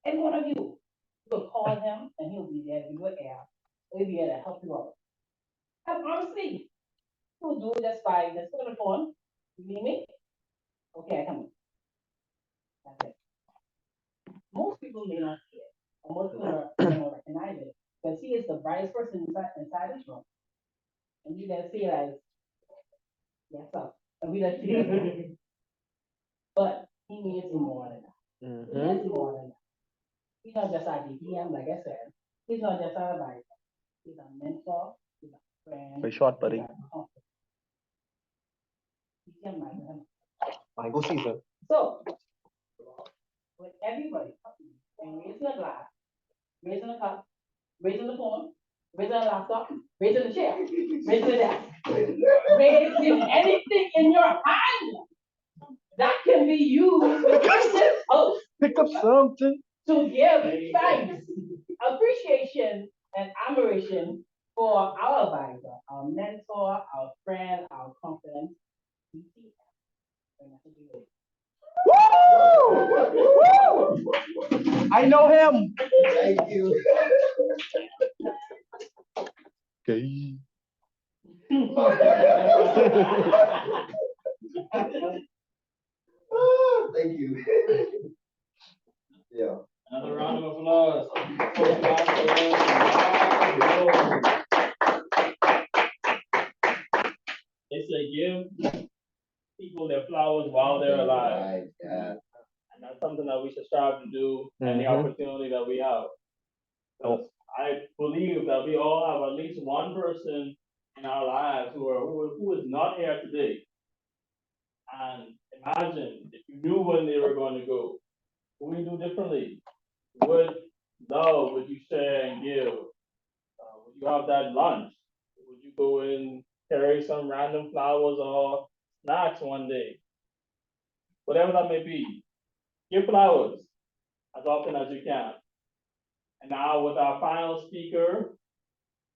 and one of you. You will call him and he'll be there to give you an air. He'll be there to help you out. And honestly, he'll do it just by just put on the phone You need me? Okay, I come. That's it. Most people may not see it, or most people may not recognize it, but he is the brightest person inside this room. And you guys see it as, yes, sir. And we don't see it as, but he means more than that. He is more than that. He's not just our DPM, like I said. He's not just our advisor. He's a mentor. He's a friend. Very short, buddy. he's a comfort. DPM, Mango season. so, with everybody, and raising a glass, raising a cup, raising the phone, raising a laptop, raising a chair, raising a desk, raising anything in your hand that can be used within this house Pick up something. to give thanks, appreciation, and admiration for our advisor, our mentor, our friend, our confidant. I know him. Thank you. Okay. Thank you. Yeah. Another round of applause. They say give people their flowers while they're alive. Right, yeah. And that's something that we should strive to do any opportunity that we have. So I believe that we all have at least one person in our lives who is not here today. And imagine if you knew when they were going to go, what would you do differently? What love would you share and give? Would you have that lunch? Would you go and carry some random flowers or snacks one day? Whatever that may be, give flowers as often as you can. And now with our final speaker,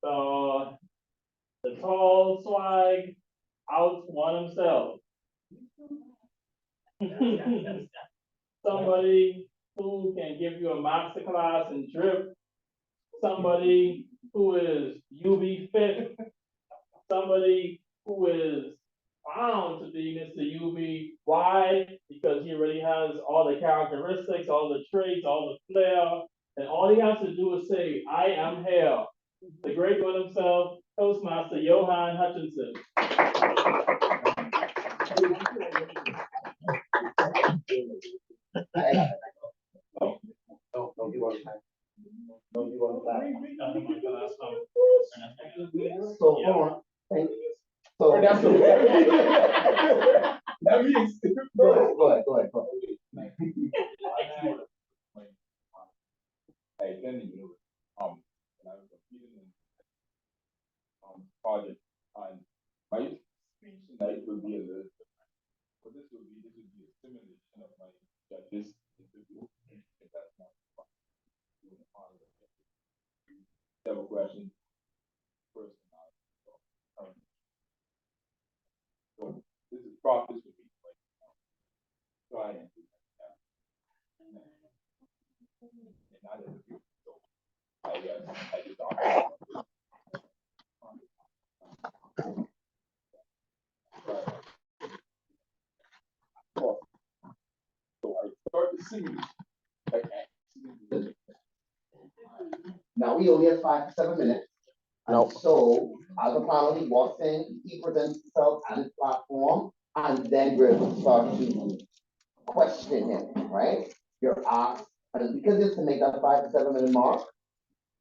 the tall swag out one himself. Somebody who can give you a masterclass in drip. Somebody who is UV fit. Somebody who is bound to be Mr. UV. Why? Because he already has all the characteristics, all the traits, all the flair. And all he has to do is say, I am here. The great one himself, Toastmaster Johan Hutchinson. So, hold on. Thank you. So, That means. go ahead. I attended university, and I was competing in, project, and my speech tonight will be a little different. But this will be a simulation of my judges interview, if that's not fun. Several questions. First, so this is practice with me, like, try and do that. And not interview, so I just so I start to sing by accident. Now we only have 5 to 7 minutes. And so, as a panel, he walks in, he presents himself and his platform, and then we're going to start to question him, right? You're asked, and because it's to make that 5 to 7 minute mark,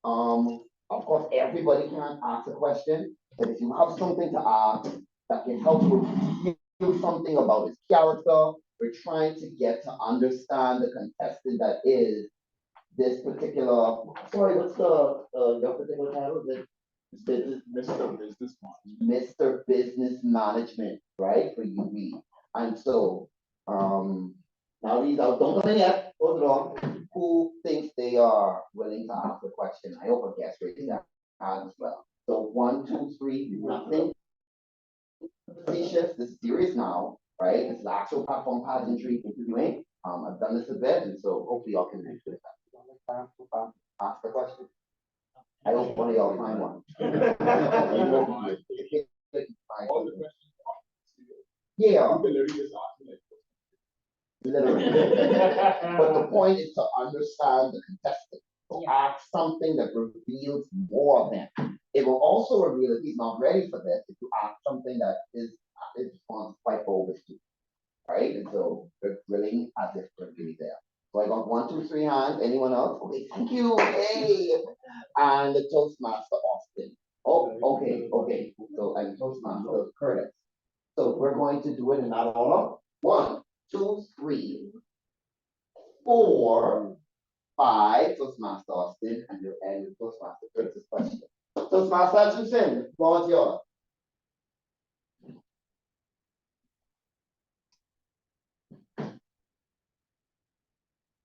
of course, everybody can't ask a question, but if you have something to ask that can help you something about his character, we're trying to get to understand the contestant that is this particular, sorry, what's your particular title? Is it Mr. Business Management. Mr. Business Management, right, for UB. And so, now these out, don't come in yet, hold it on. Who thinks they are willing to ask a question? I hope a guest raising their hand as well. So 1, 2, 3, nothing. This is serious now, right? This is actual platform pageantry interviewing. I've done this a bit, and so hopefully y'all can do this. Ask the question. I hope one of y'all find one. All the questions Yeah, You can literally just ask me like. literally. But the point is to understand the contestant. So ask something that reveals more of them. It will also reveal if he's not ready for this, if you ask something that is his response quite bogus to, right? And so they're grilling as if they're really there. So I got 1, 2, 3 hands. Anyone else? Okay, thank you. Hey. And the Toastmaster Austin. Oh, okay. So and Toastmaster Curtis. So we're going to do it in that order. 1, 2, 3, 4, 5. Toastmaster Austin, and you'll end with Toastmaster Curtis' question. Toastmaster Hutchinson, the floor is yours.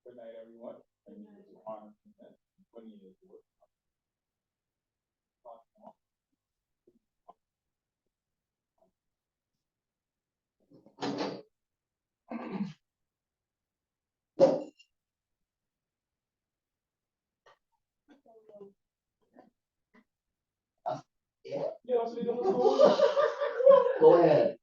Good night, everyone. And you will honor that 20 years worth. Yeah. Yeah, I'm sleeping on the floor. Go ahead.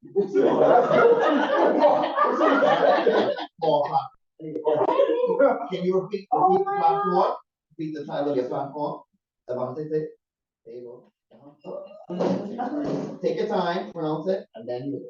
Can you repeat the platform? Repeat the title of your platform. Devontae, say it. There you go. Take your time, pronounce it, and then you.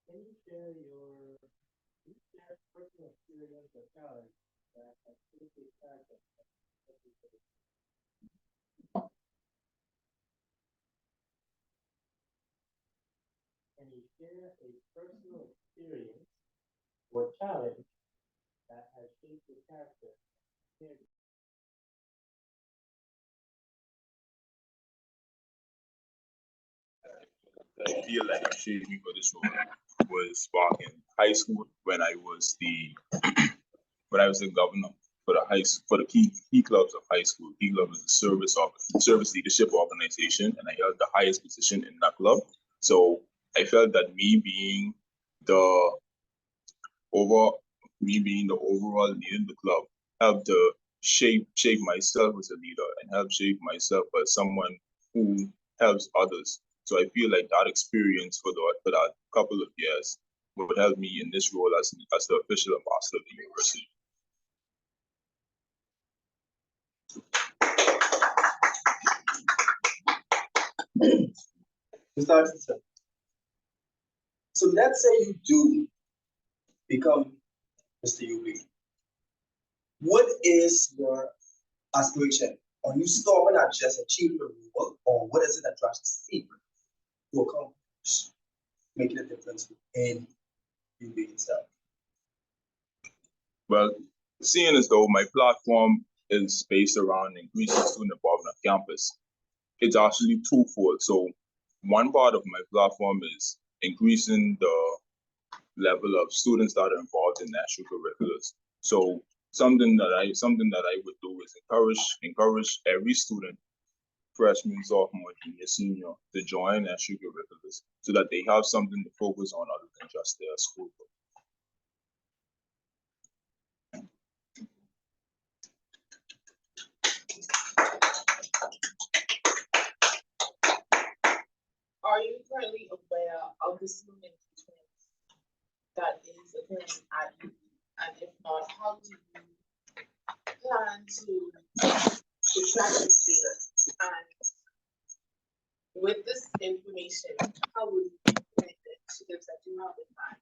Can you share your personal experience or challenge that has shaped your character? Can you share a personal experience or challenge that has shaped your character? I feel like shaped me for this role was back in high school when I was the governor for the for the key clubs of high school. Key club is a service leadership organization, and I held the highest position in that club. So I felt that the over me being the overall leader in the club helped to shape myself as a leader and help shape myself as someone who helps others. So I feel like that experience for that couple of years would help me in this role as the official ambassador of the university. So let's say you do become Mr. UB. What is your aspiration? Are you stopping at just achieving the role, or what is it that you actually seek to accomplish, making a difference in UB itself? Well, seeing as though my platform is based around increasing student involvement on campus, it's actually twofold. So one part of my platform is increasing the level of students that are involved in national curriculums. So something that I would do is encourage every student, freshman, sophomore, junior, senior, to join national curriculums so that they have something to focus on other than just their schoolwork. Are you currently aware of the student engagement that is occurring at UB And if not, how do you plan to track this data? And with this information, how would you implement the initiatives that you have in mind?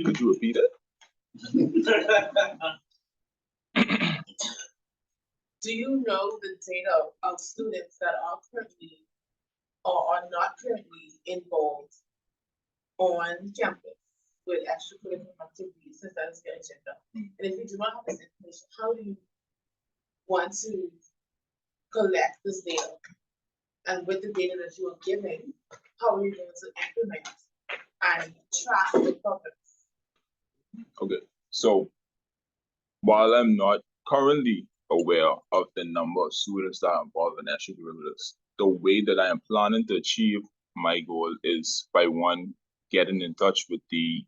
Could you repeat it? Do you know the data of students that are currently or are not currently involved on campus with extracurricular activities, since that is your agenda? And if you do not have this information, how do you want to collect this data? And with the data that you are given, how are you going to implement and track the progress? Okay, so while I'm not currently aware of the number of students that are involved in extracurriculars, the way that I am planning to achieve my goal is by one, getting in touch with the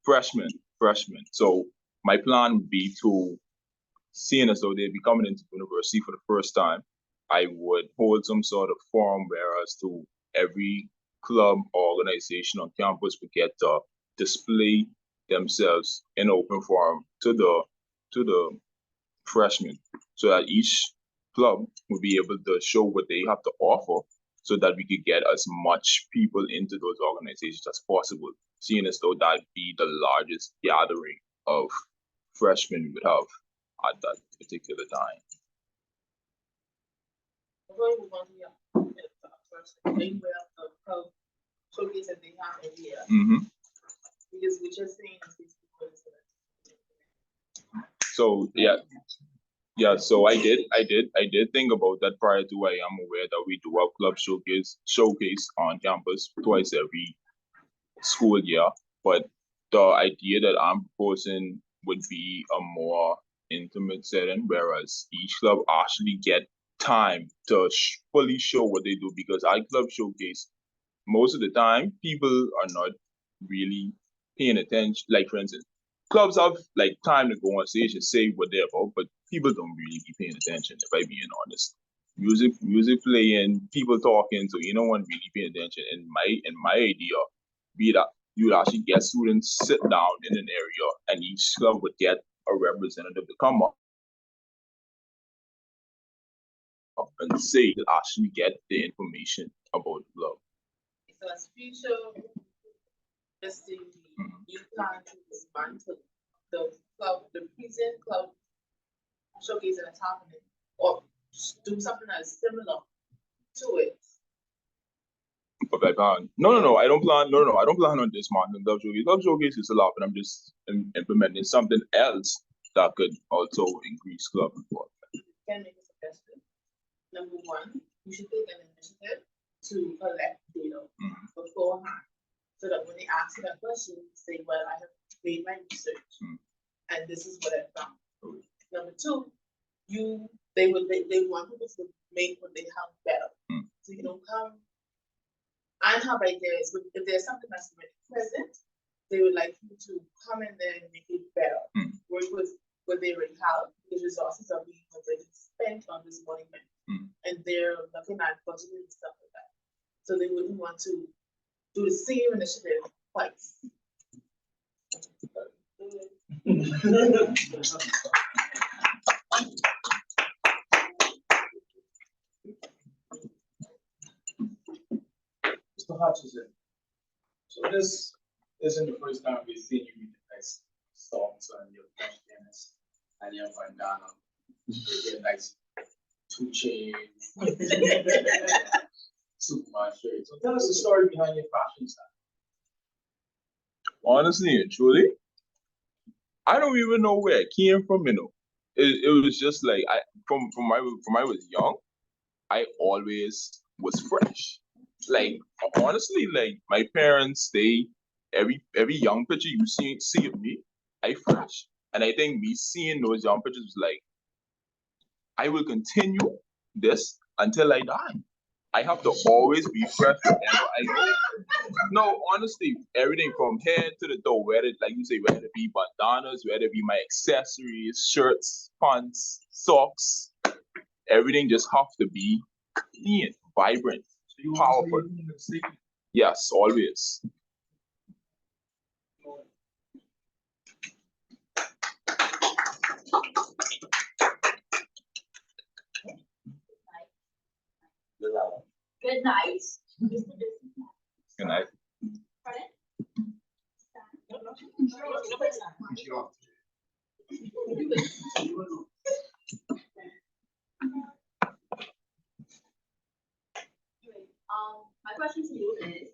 freshmen. So my plan would be to, seeing as though they'd be coming into university for the first time, I would hold some sort of forum whereas to every club or organization on campus would get to display themselves in open forum to the freshmen, so that each club would be able to show what they have to offer, so that we could get as much people into those organizations as possible, seeing as though that'd be the largest gathering of freshmen we would have at that particular time. Before we move on to your first, anywhere of the showcase that they have every year. Because we just saying is basically so yeah, so I did think about that prior to. I am aware that we do have club showcase on campus twice every school year, but the idea that I'm proposing would be a more intimate setting, whereas each club actually get time to fully show what they do, because our club showcase, most of the time, people are not really paying attention. Like, for instance, clubs have like time to go on stage and say what they're about, but people don't really be paying attention, if I'm being honest. Music playing, people talking, so you don't want to really pay attention. And my idea be that you would actually get students sit down in an area, and each club would get a representative to come up and say to actually get the information about the club. So as future, just you plan to dismantle the club, the present club showcase that's happening, or do something that's similar to it. But I plan. No, I don't plan. No, I don't plan on dismantling club showcase. Club showcase is a lot, but I'm just implementing something else that could also increase club involvement. Can I make a suggestion? Number one, you should take an initiative to collect data beforehand, so that when they ask you that question, you say, well, I have made my research and this is what I found. Number two, they want people to make what they have better. So you don't come and have ideas, but if there's something that's already present, they would like you to come in there and make it better. Work with what they already have, because resources are being already spent on this monument. And they're looking at budgeting and stuff like that. So they wouldn't want to do the same initiative twice. Mr. Hutchinson, so this isn't the first time we've seen you with the nice songs and your French pianist and your bandana. You get nice 2 Chainz, Superman shirt. So tell us the story behind your fashion style. Honestly and truly, I don't even know where it came from. It was just like from I was young, I always was fresh. Like, honestly, like my parents, every young picture you see of me, I fresh. And I think me seeing those young pictures was like, I will continue this until I die. I have to always be fresh wherever I go. No, honestly, everything from head to the toe, whether, like you say, whether it be bandanas, whether it be my accessories, shirts, pants, socks, everything just have to be clean, vibrant. powerful. Yes, always. Good night. Good night. My question to you is,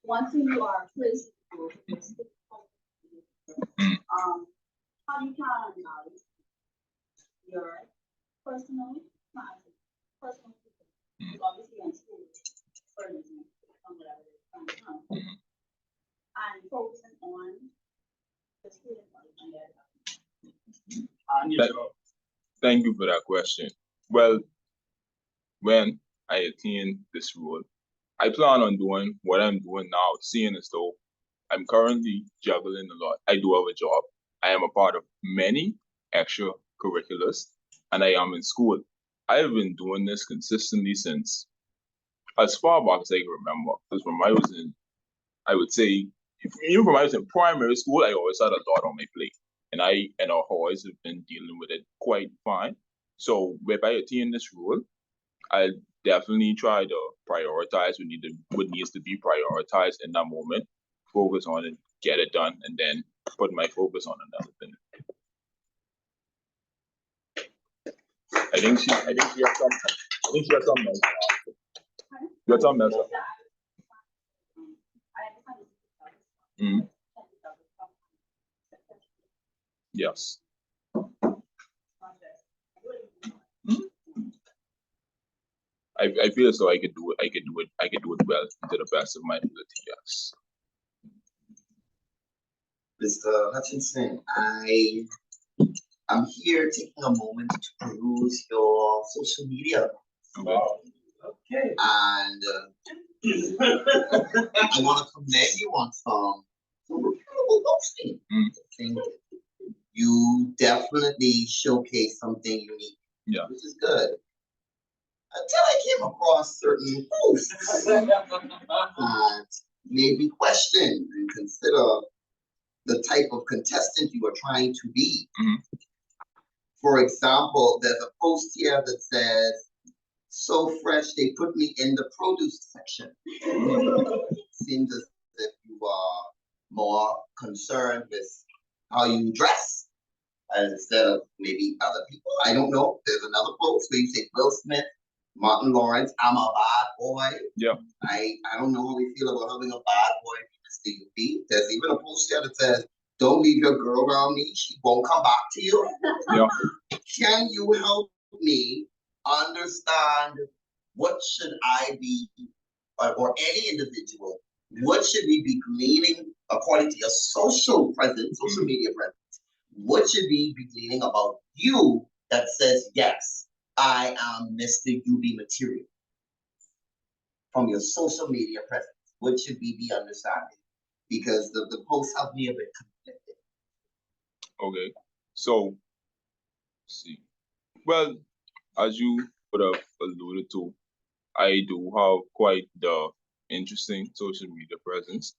once you are placed, how do you balance your personal time, personal, obviously on school, for instance, on whatever it is, and focusing on the student life and their Thank you for that question. Well, when I attain this role, I plan on doing what I'm doing now, seeing as though I'm currently juggling a lot. I do have a job. I am a part of many extracurriculars, and I am in school. I have been doing this consistently since as far back as I can remember. Because from I was in, I would say, even from I was in primary school, I always had a lot on my plate, and I always have been dealing with it quite fine. So if I attain this role, I definitely try to prioritize what needs to be prioritized in that moment, focus on it, get it done, and then put my focus on another thing. I think she has something else. You have something else. Mm. Yes. I feel as though I could do it. I could do it well to the best of my ability. Yes. Mr. Hutchinson, I'm here taking a moment to peruse your social media. Okay. And I want to commend you on some reputable posting. I think you definitely showcase something unique, which is good. Until I came across certain posts that made me question and consider the type of contestant you are trying to be. For example, there's a post here that says, "So fresh, they put me in the produce section." Seems as if you are more concerned with how you dress instead of maybe other people. I don't know. There's another post where you say Will Smith, Martin Lawrence, I'm a bad boy. Yeah. I don't know how we feel about having a bad boy Mr. UB. There's even a post here that says, "Don't leave your girl around me. She won't come back to you." Yeah. Can you help me understand what should I be, or any individual, what should we be gleaning according to your social presence, social media presence? What should we be gleaning about you that says, yes, I am Mr. UB material? From your social media presence, what should we be understanding? Because the posts have me a bit conflicted. Okay. So, let's see. Well, as you would have alluded to, I do have quite the interesting social media presence.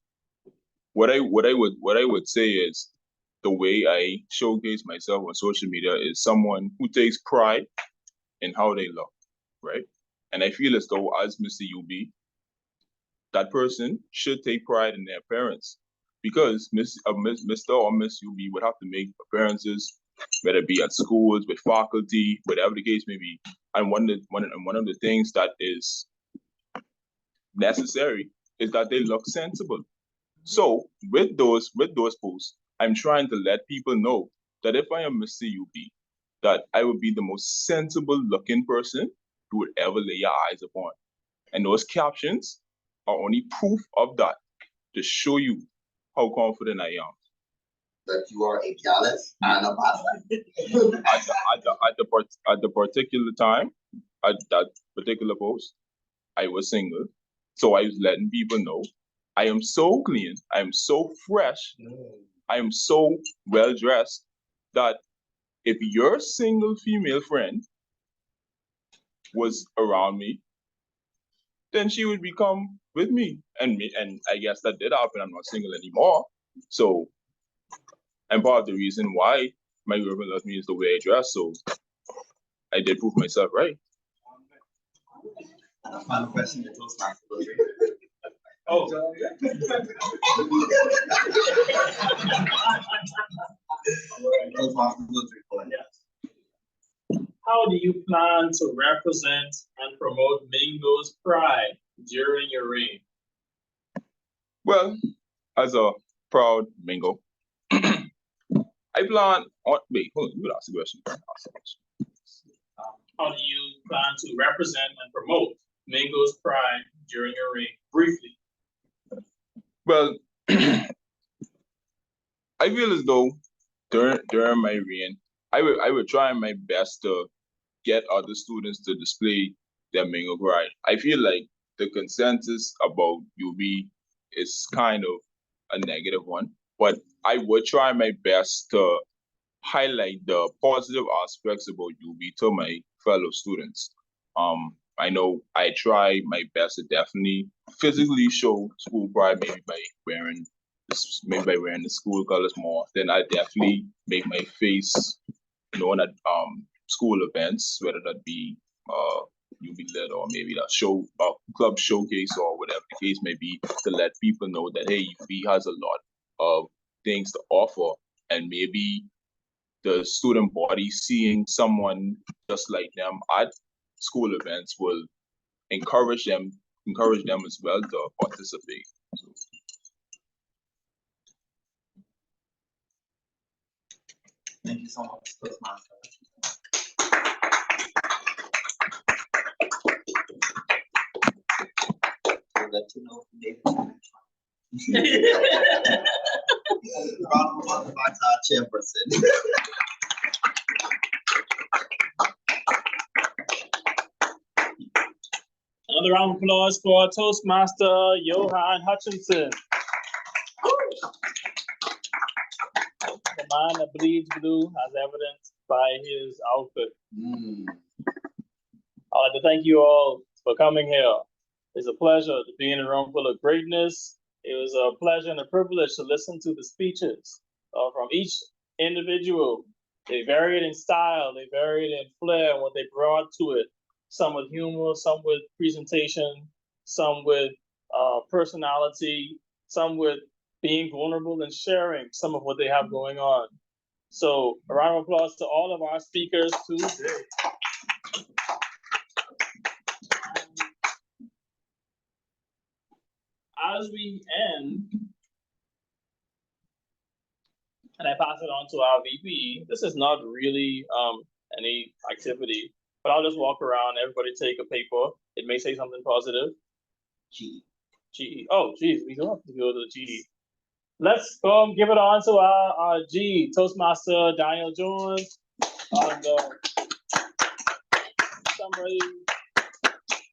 What I would say is the way I showcase myself on social media is someone who takes pride in how they look, right? And I feel as though as Mr. UB, that person should take pride in their appearance, because Mr. or Miss UB would have to make appearances, whether it be at schools, with faculty, whatever the case may be. And one of the things that is necessary is that they look sensible. So with those posts, I'm trying to let people know that if I am Mr. UB, that I would be the most sensible looking person you would ever lay your eyes upon. And those captions are only proof of that, to show you how confident I am. That you are a jealous and a bad At the particular time, at that particular post, I was single. So I was letting people know I am so clean, I am so fresh, I am so well dressed that if your single female friend was around me, then she would become with me. And I guess that did happen. I'm not single anymore. So, and part of the reason why my girlfriend loves me is the way I dress. So I did prove myself right. And a final question to Toastmaster. Oh. Toastmaster Ludwig, go ahead. How do you plan to represent and promote Mingo's pride during your reign? Well, as a proud Mingo, I plan on, wait, hold on, you would ask the question. How do you plan to represent and promote Mingo's pride during your reign? Briefly. Well, I feel as though during my reign, I would try my best to get other students to display their Mingo pride. I feel like the consensus about UB is kind of a negative one, but I would try my best to highlight the positive aspects about UB to my fellow students. I know I try my best to definitely physically show school pride, maybe by wearing the school colors more. Then I definitely make my face known at school events, whether that be UB led or maybe that club showcase or whatever the case may be, to let people know that hey, UB has a lot of things to offer, and maybe the student body seeing someone just like them at school events will encourage them as well to participate. Thank you so much, Toastmaster. I'll let you know if David. Round of applause to our chairperson. Another round of applause for Toastmaster Johan Hutchinson. The man that bleeds blue, as evidenced by his outfit. I'd like to thank you all for coming here. It's a pleasure to be in a room full of greatness. It was a pleasure and a privilege to listen to the speeches from each individual. They varied in style, they varied in flair, and what they brought to it. Some with humor, some with presentation, some with personality, some with being vulnerable and sharing some of what they have going on. So a round of applause to all of our speakers today. As we end, and I pass it on to our VP, this is not really any activity, but I'll just walk around, everybody take a paper. It may say something positive. G. Oh, geez, we don't have to go to the G. Let's go give it on to our G, Toastmaster Daniel Jones. And somebody,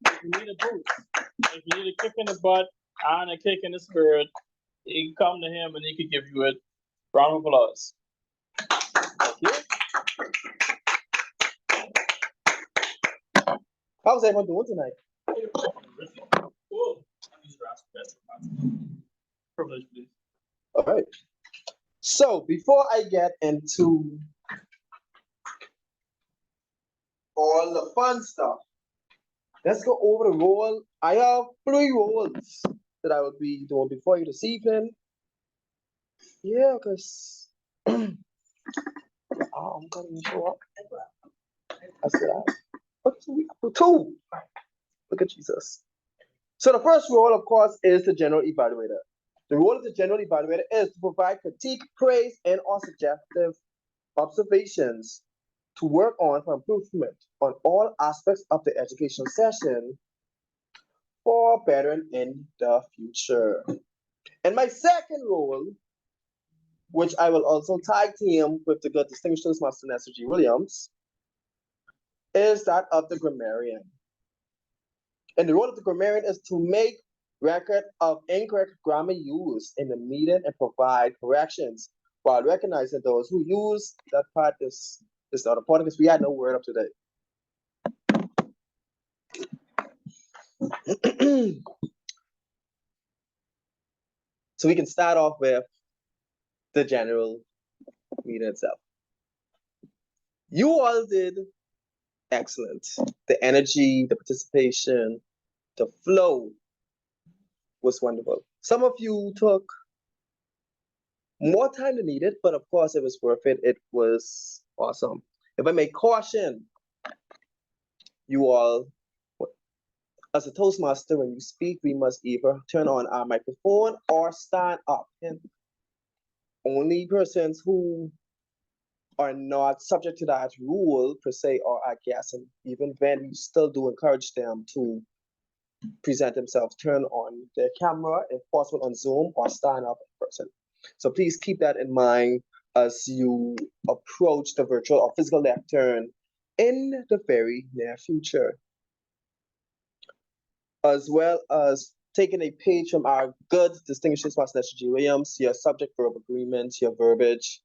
if you need a boost, if you need a kick in the butt and a kick in the spirit, you can come to him and he can give you it. Round of applause. Thank you. How's everyone doing tonight? Cool. Privilege, please. All right. So before I get into all the fun stuff, let's go over the role. I have 3 roles that I will be doing before you this evening. Yeah, because I'm gonna show up. I said, two. Look at Jesus. So the first role, of course, is the general evaluator. The role of the general evaluator is to provide critique, praise, and or suggestive observations to work on for improvement on all aspects of the educational session for bettering in the future. And my second role, which I will also tag team with the good distinguished Toastmaster Nestor G. Williams, is that of the grammarian. And the role of the grammarian is to make record of incorrect grammar use in the meeting and provide corrections while recognizing those who use that part is not important because we had no word up today. So we can start off with the general meeting itself. You all did excellent. The energy, the participation, the flow was wonderful. Some of you took more time than needed, but of course it was worth it. It was awesome. If I may caution you all, as a Toastmaster, when you speak, we must either turn on our microphone or stand up. And only persons who are not subject to that rule per se are our guests. And even then, we still do encourage them to present themselves, turn on their camera, if possible on Zoom, or stand up in person. So please keep that in mind as you approach the virtual or physical lectern in the very near future. As well as taking a page from our good distinguished Master G. Williams, your subject-verb agreement, your verbiage.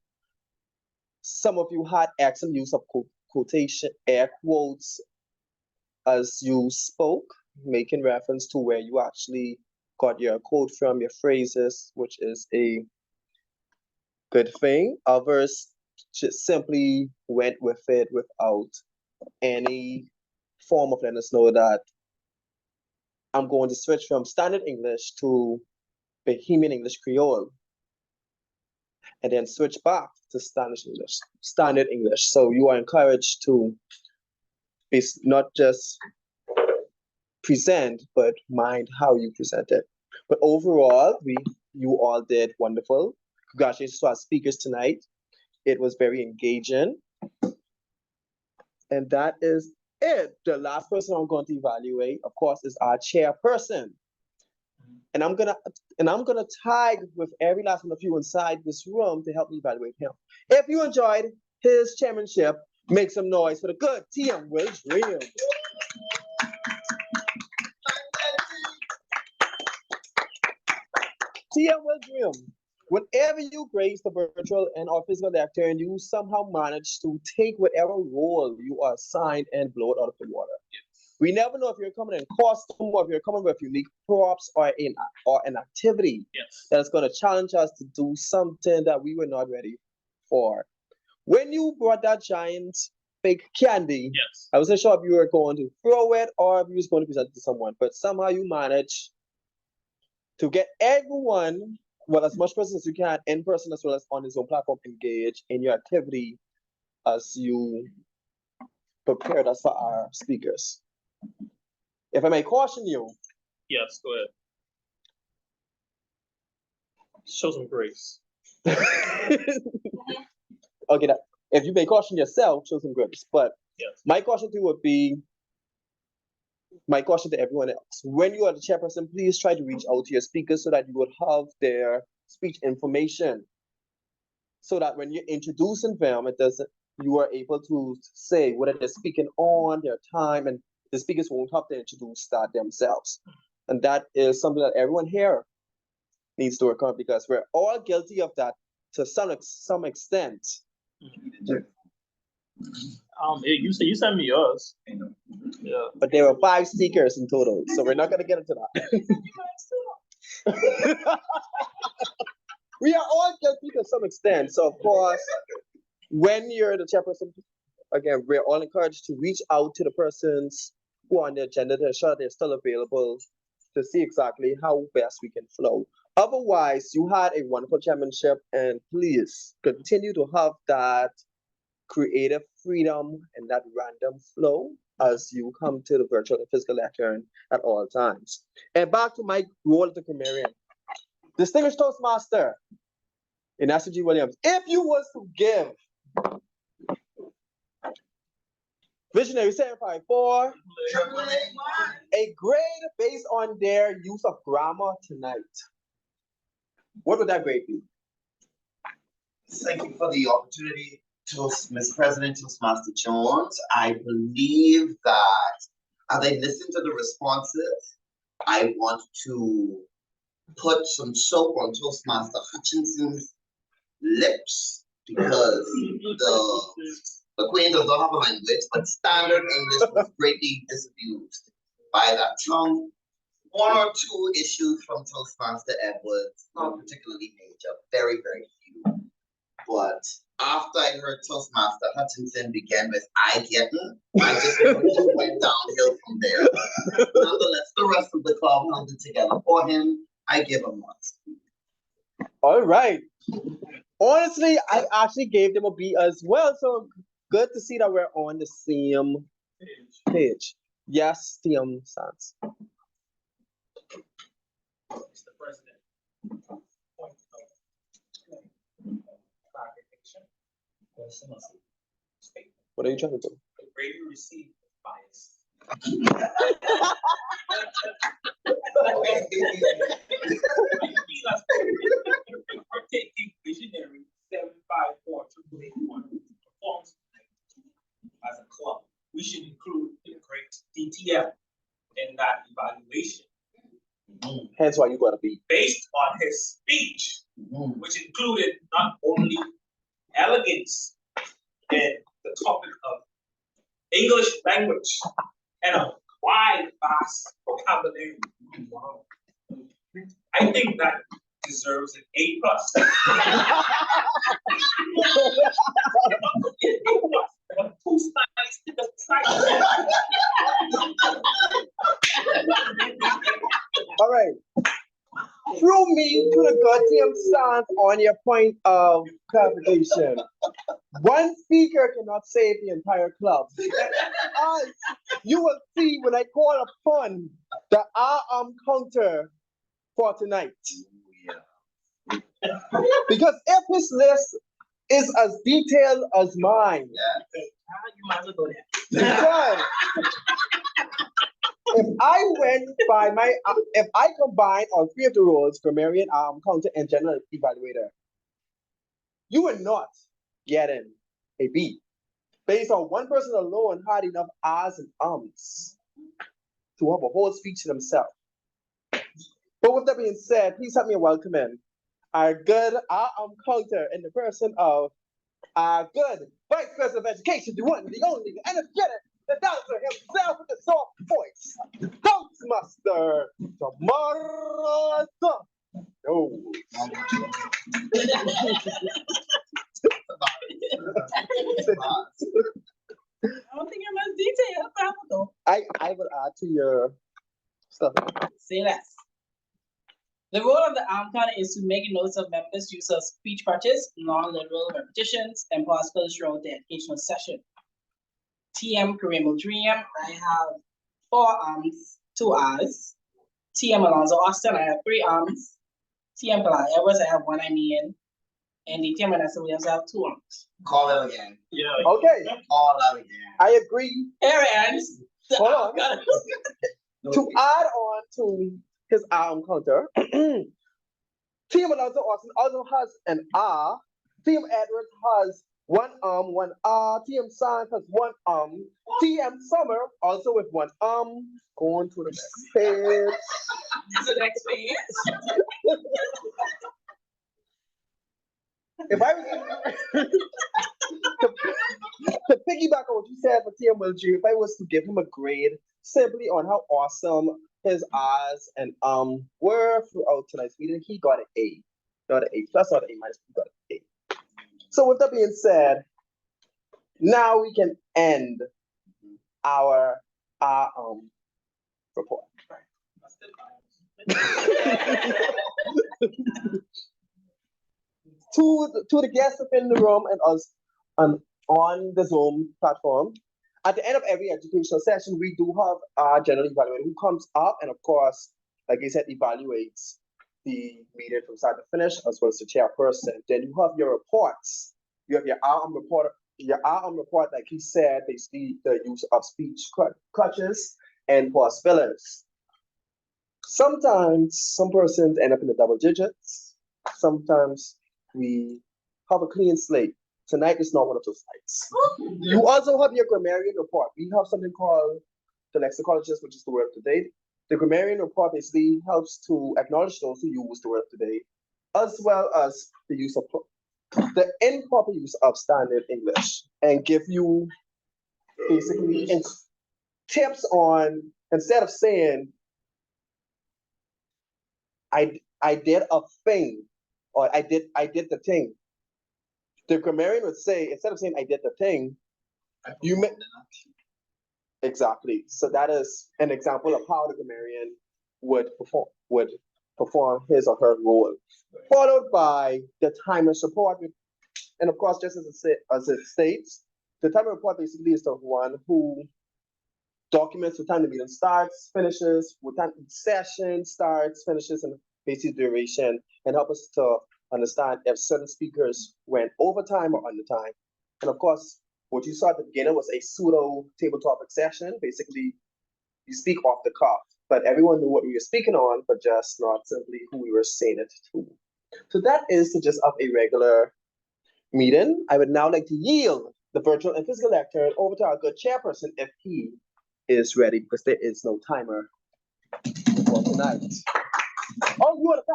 Some of you had excellent use of quotation, air quotes, as you spoke, making reference to where you actually got your quote from, your phrases, which is a good thing. Others just simply went with it without any form of letting us know that I'm going to switch from standard English to Bohemian English Creole, and then switch back to standard English. So you are encouraged to be not just present, but mind how you present it. But overall, you all did wonderful. Congratulations to our speakers tonight. It was very engaging. And that is it. The last person I'm going to evaluate, of course, is our chairperson. And I'm gonna tag with every last one of you inside this room to help me evaluate him. If you enjoyed his chairmanship, make some noise for the good TM Will Dream. TM Will Dream. Whenever you grace the virtual and or physical lectern, you somehow manage to take whatever role you are assigned and blow it out of the water. We never know if you're coming in costume or if you're coming with unique props or an activity that's going to challenge us to do something that we were not ready for. When you brought that giant fake candy, I wasn't sure if you were going to throw it or if you was going to present it to someone, but somehow you managed to get everyone, well, as much person as you can, in person as well as on his own platform, engaged in your activity as you prepared us for our speakers. If I may caution you. Yes, go ahead. Show some grace. Okay, if you may caution yourself, show some grace. But my caution to you would be, my caution to everyone else. When you are the chairperson, please try to reach out to your speakers so that you would have their speech information. So that when you're introducing them, you are able to say whether they're speaking on their time, and the speakers won't have to introduce that themselves. And that is something that everyone here needs to work on, because we're all guilty of that to some extent. You sent me yours. Yeah. But there were 5 speakers in total, so we're not going to get into that. We are all guilty to some extent. So of course, when you're the chairperson, again, we're all encouraged to reach out to the persons who are on the agenda to ensure they're still available to see exactly how best we can flow. Otherwise, you had a wonderful chairmanship, and please continue to have that creative freedom and that random flow as you come to the virtual and physical lectern at all times. And back to my role as the grammarian. Distinguished Toastmaster, Inasu G. Williams, if you was to give Visionary 754 a grade based on their use of grammar tonight, what would that grade be? Thank you for the opportunity, Mr. President, Toastmaster Jones. I believe that as I listen to the responses, I want to put some soap on Toastmaster Hutchinson's lips, because the Queen does not have a language, but standard English was greatly disabused by that tongue. one or two issues from Toastmaster Edwards, not particularly major, very, very few. But after I heard Toastmaster Hutchinson begin with I getting, I just went downhill from there. Nonetheless, the rest of the club held it together for him. I give him one. All right. Honestly, I actually gave them a B as well. So good to see that we're on the same page. Yes, TM Sans. Mr. President. Point of clarification. Personal statement. What are you trying to do? The grade you received is biased. We're taking visionary 754 performance as a club. We should include the great DTF in that evaluation. Hence why you gotta be. Based on his speech, which included not only elegance in the topic of English language and a wide, vast vocabulary. I think that deserves an A+. All right. Through me to the goddamn stance on your point of clarification. One speaker cannot save the entire club. As you will see when I call upon the counter for tonight. Because if his list is as detailed as mine, because if I went by my, if I combine all three of the roles, grammarian, counter, and general evaluator, you would not get in a B. Based on one person alone had enough ahs and ums to have a whole speech to themselves. But with that being said, please help me welcome in our good counter in the person of our good Vice President of Education, the one, the only, the energetic, the dancer himself with the soft voice, Toastmaster tomorrow. No. I don't think you're much detail, though. I will add to your stuff. Say less. The role of the counter is to make notes of members' use of speech patches, non-literal repetitions, and pause fills throughout the educational session. TM Kareem Dream, I have 4 arms, 2 R's. TM Alonzo Austin, I have 3 arms. TM Kalal Edwards, I have 1 and the TM Vanessa Williams, I have 2 arms. Call it again. Yeah. Okay. Call it again. I agree. Aaron's. Hold on. To add on to his counter, Team Alonzo Austin also has an R. Team Edwards has 1 1 R. Team Sans has 1 TM Summer also with 1 Going to the next page. The next page. If I was to piggyback on what you said for TM Wilgie, if I was to give him a grade simply on how awesome his R's and were throughout tonight's meeting, he got an A. Not an A plus, not an A minus, he got an A. So with that being said, now we can end our report. to the guests within the room and us on the Zoom platform, at the end of every educational session, we do have our general evaluator who comes up and, of course, like I said, evaluates the meeting from start to finish, as well as the chairperson. Then you have your reports. You have your report. Your report, like he said, they see the use of speech crutches and pause fillers. Sometimes some persons end up in the double digits. Sometimes we have a clean slate. Tonight is not one of those nights. You also have your grammarian report. We have something called the lexicologist, which is the word of the day. The grammarian report basically helps to acknowledge those who use the word of the day, as well as the use of the improper use of standard English, and give you basically tips on, instead of saying I did a thing, or I did the thing. The grammarian would say, instead of saying I did the thing, you may exactly. So that is an example of how the grammarian would perform his or her role, followed by the timer support. And of course, just as it states, the timer report basically is the one who documents what time the meeting starts, finishes, what time each session starts, finishes, and basic duration, and help us to understand if certain speakers went over time or under time. And of course, what you saw at the beginning was a pseudo table topic session. Basically, you speak off the cuff, but everyone knew what we were speaking on, but just not simply who we were saying it to. So that is the gist of a regular meeting. I would now like to yield the virtual and physical lecture over to our good chairperson if he is ready, because there is no timer for tonight. Oh, you want to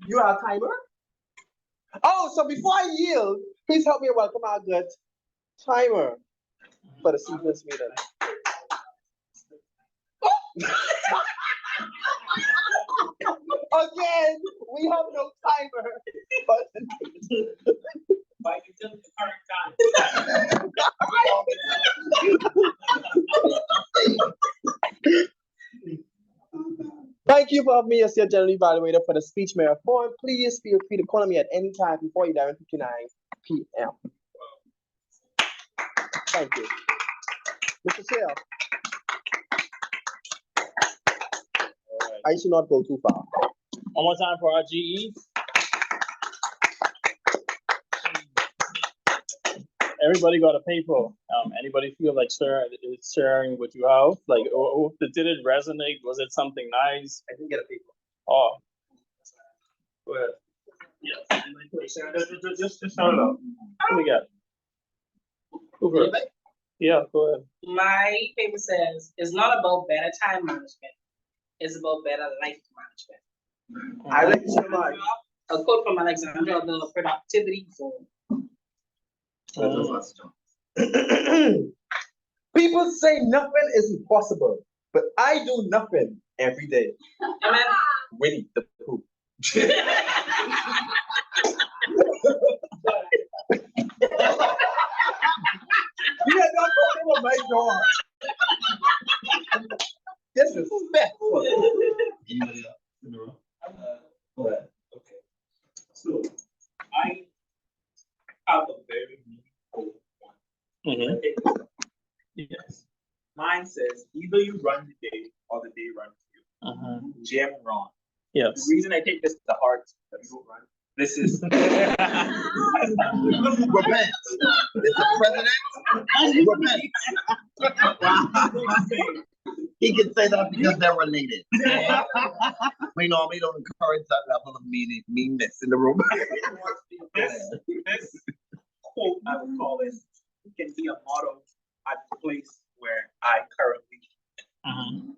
You are a timer? Oh, so before I yield, please help me welcome our good timer for the sequence meeting. Again, we have no timer. But until the current time. Thank you for having me as your general evaluator for the speech marathon. Please feel free to call me at any time before 11:59 p.m. Thank you. Mr. Chair. I should not go too far. One more time for our GE. Everybody got a paper. Anybody feel like sharing what you have? Like, did it resonate? Was it something nice? I didn't get a paper. Oh. Go ahead. Yeah. Just start it off. What do we got? Who first? Yeah, go ahead. My paper says it's not about better time management. It's about better life management. I like to share mine. A quote from Alexandra, the productivity zone. People say nothing is impossible, but I do nothing every day. Amen. Winnie the Pooh. You are not talking about my dog. Disrespectful. Anybody else in the room? Go ahead. Okay. So I have a very meaningful one. Yes. Mine says either you run the day or the day runs you. Jim Ron. Yes. The reason I take this to heart that you don't run. This is Repent. It's the president. Repent. He can say that because they're related. We normally don't encourage that level of meanness in the room. this quote, I would call it, can be a motto at the place where I currently,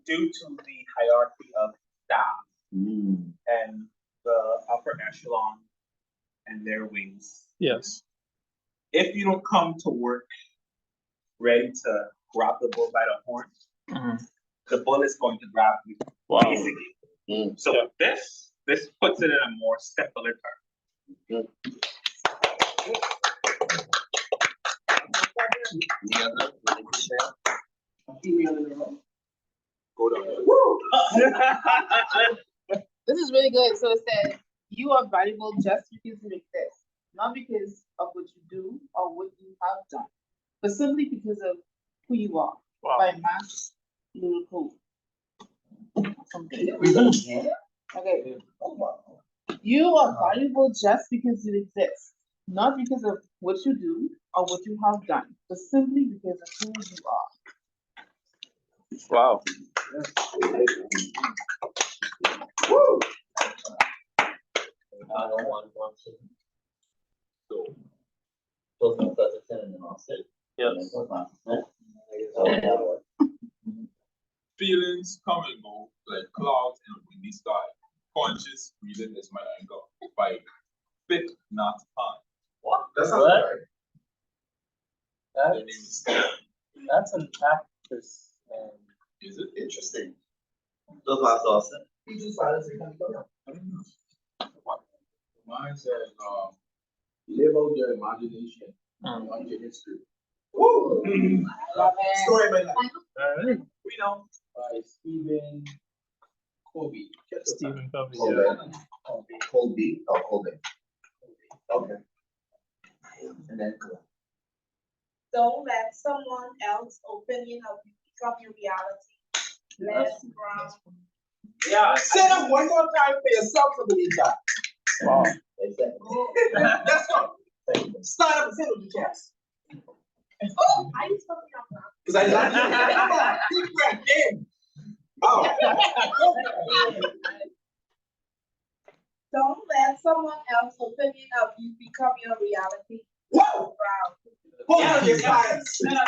due to the hierarchy of staff and the upper echelon and their wings. Yes. If you don't come to work ready to grab the bull by the horn, the bull is going to grab you. Wow. Basically. So this puts it in a more simpler term. Go down. This is really good. So it says, you are valuable just because you exist, not because of what you do or what you have done, but simply because of who you are. Wow. By Max Lulu. Okay. You are valuable just because you exist, not because of what you do or what you have done, but simply because of who you are. Wow. Woo! Yes. Feelings come and go like clouds in a windy sky. Conscious breathing is my anchor. Fight, fit, not time. What? That's not right. That's an Is it interesting? Those are awesome. Mine says, live out your imagination on your history. Woo! Story of my life. We know. By Stephen Covey. Stephen Covey. Colby. Okay. And then Don't let someone else's opinion of you become your reality. Les Brown. Yeah. Say that one more time for yourself for the meantime. Wow. Let's go. Start up and say what you can. Oh, I used something on that. Because I like deep breath in. Oh. Don't let someone else's opinion of you become your reality. Whoa! Brown. Hold on your science. No,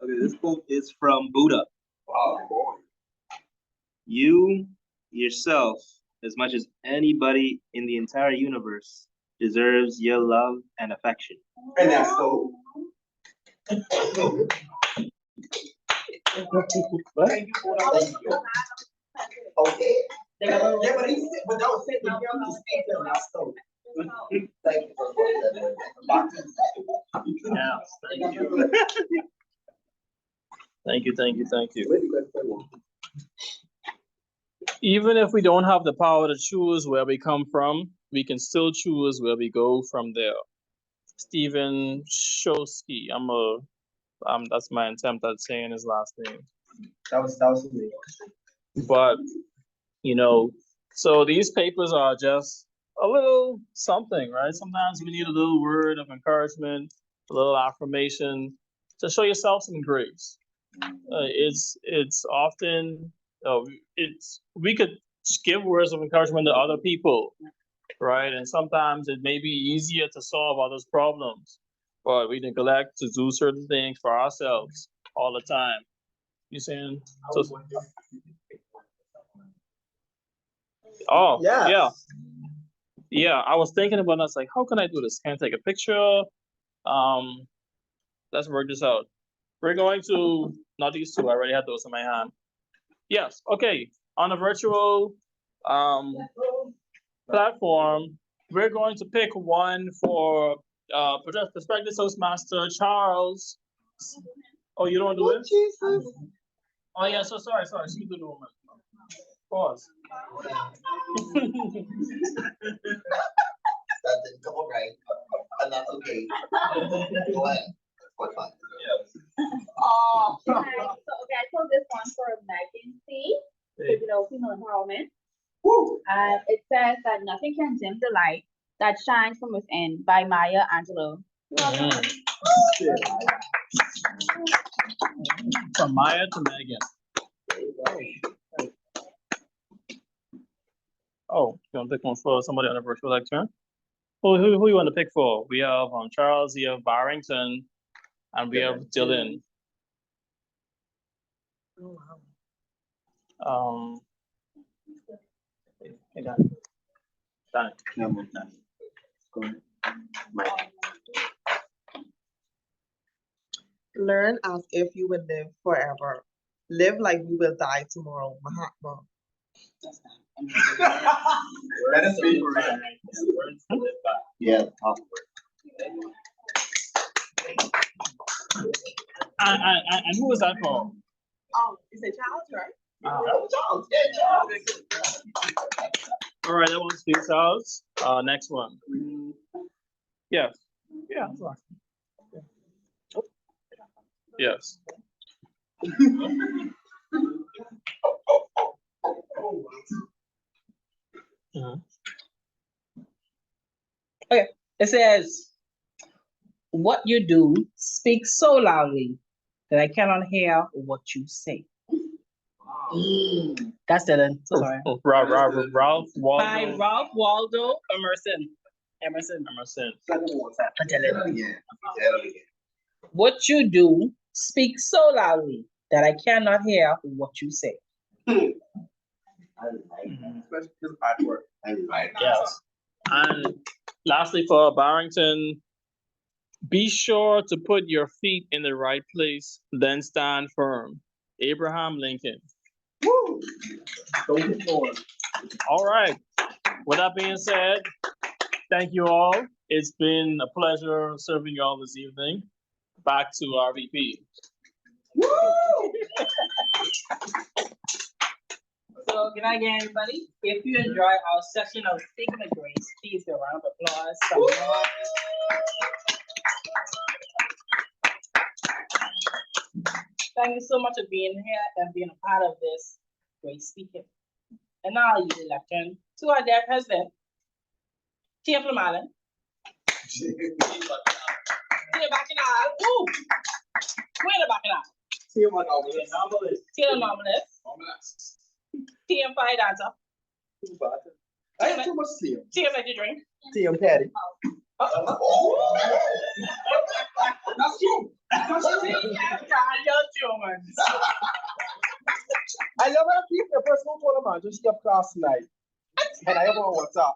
Okay, this quote is from Buddha. You yourself, as much as anybody in the entire universe, deserves your love and affection. And that's so. Okay. Yeah, but that was said to him, he's still not so. Thank you for that. Thank you. Even if we don't have the power to choose where we come from, we can still choose where we go from there. Stephen Shosky. That's my attempt at saying his last name. That was me. But so these papers are just a little something, right? Sometimes we need a little word of encouragement, a little affirmation to show yourself some grace. It's often we could give words of encouragement to other people, right? And sometimes it may be easier to solve others' problems, but we neglect to do certain things for ourselves all the time. You saying? Oh, Yeah. yeah. I was thinking about this, like, how can I do this? Can I take a picture? Let's work this out. We're going to, not these two, I already had those in my hand. Yes, okay. On a virtual platform, we're going to pick one for prospective Toastmaster Charles. Oh, you don't do it? Jesus. Oh yeah, so sorry, she do the woman. Pause. that didn't come out right. And that's okay. Go ahead. What's fine? Oh, so okay, I chose this one for Megan C. Female empowerment. And it says that nothing can dim the light that shines from within by Maya Angelou. From Maya to Megan. Oh, you want to pick one for somebody on a virtual lecture? Who you want to pick for? We have Charles, we have Barrington, and we have Dylan. Hey, Dan. Go ahead. Learn as if you will live forever. Live like you will die tomorrow. Mahatma. That is me. Yeah. And who was that for? Oh, is it Charles, right? Charles. Yeah, Charles. All right, that one's for Charles. Next one. Yes. Yeah. That's awesome. Yes. Okay, it says, what you do speaks so loudly that I cannot hear what you say. That's Dylan. So sorry. Ralph Waldo. By Ralph Waldo Emerson. Emerson. Emerson. What you do speaks so loudly that I cannot hear what you say. Especially his artwork. Yes. And lastly, for Barrington, be sure to put your feet in the right place, then stand firm. Abraham Lincoln. Woo! Don't get more. All right. With that being said, thank you all. It's been a pleasure serving you all this evening. Back to RVP. Woo! So good night again, everybody. If you enjoy our session of Speaking of Grace, please give a round of applause. Some more. Thank you so much for being here and being a part of this great speaking. And now I leave the election to our dear president, Tia Flamallen. Tia Bacchanal. Woo! Where the Bacchanal? Tia Novelist. Tia Novelist. Tia Fire Dancer. I have too much tea. Tia Let You Drink. Tea and Patty. That's you. I love how people, the person who told him, man, just kept class tonight. And I have on WhatsApp.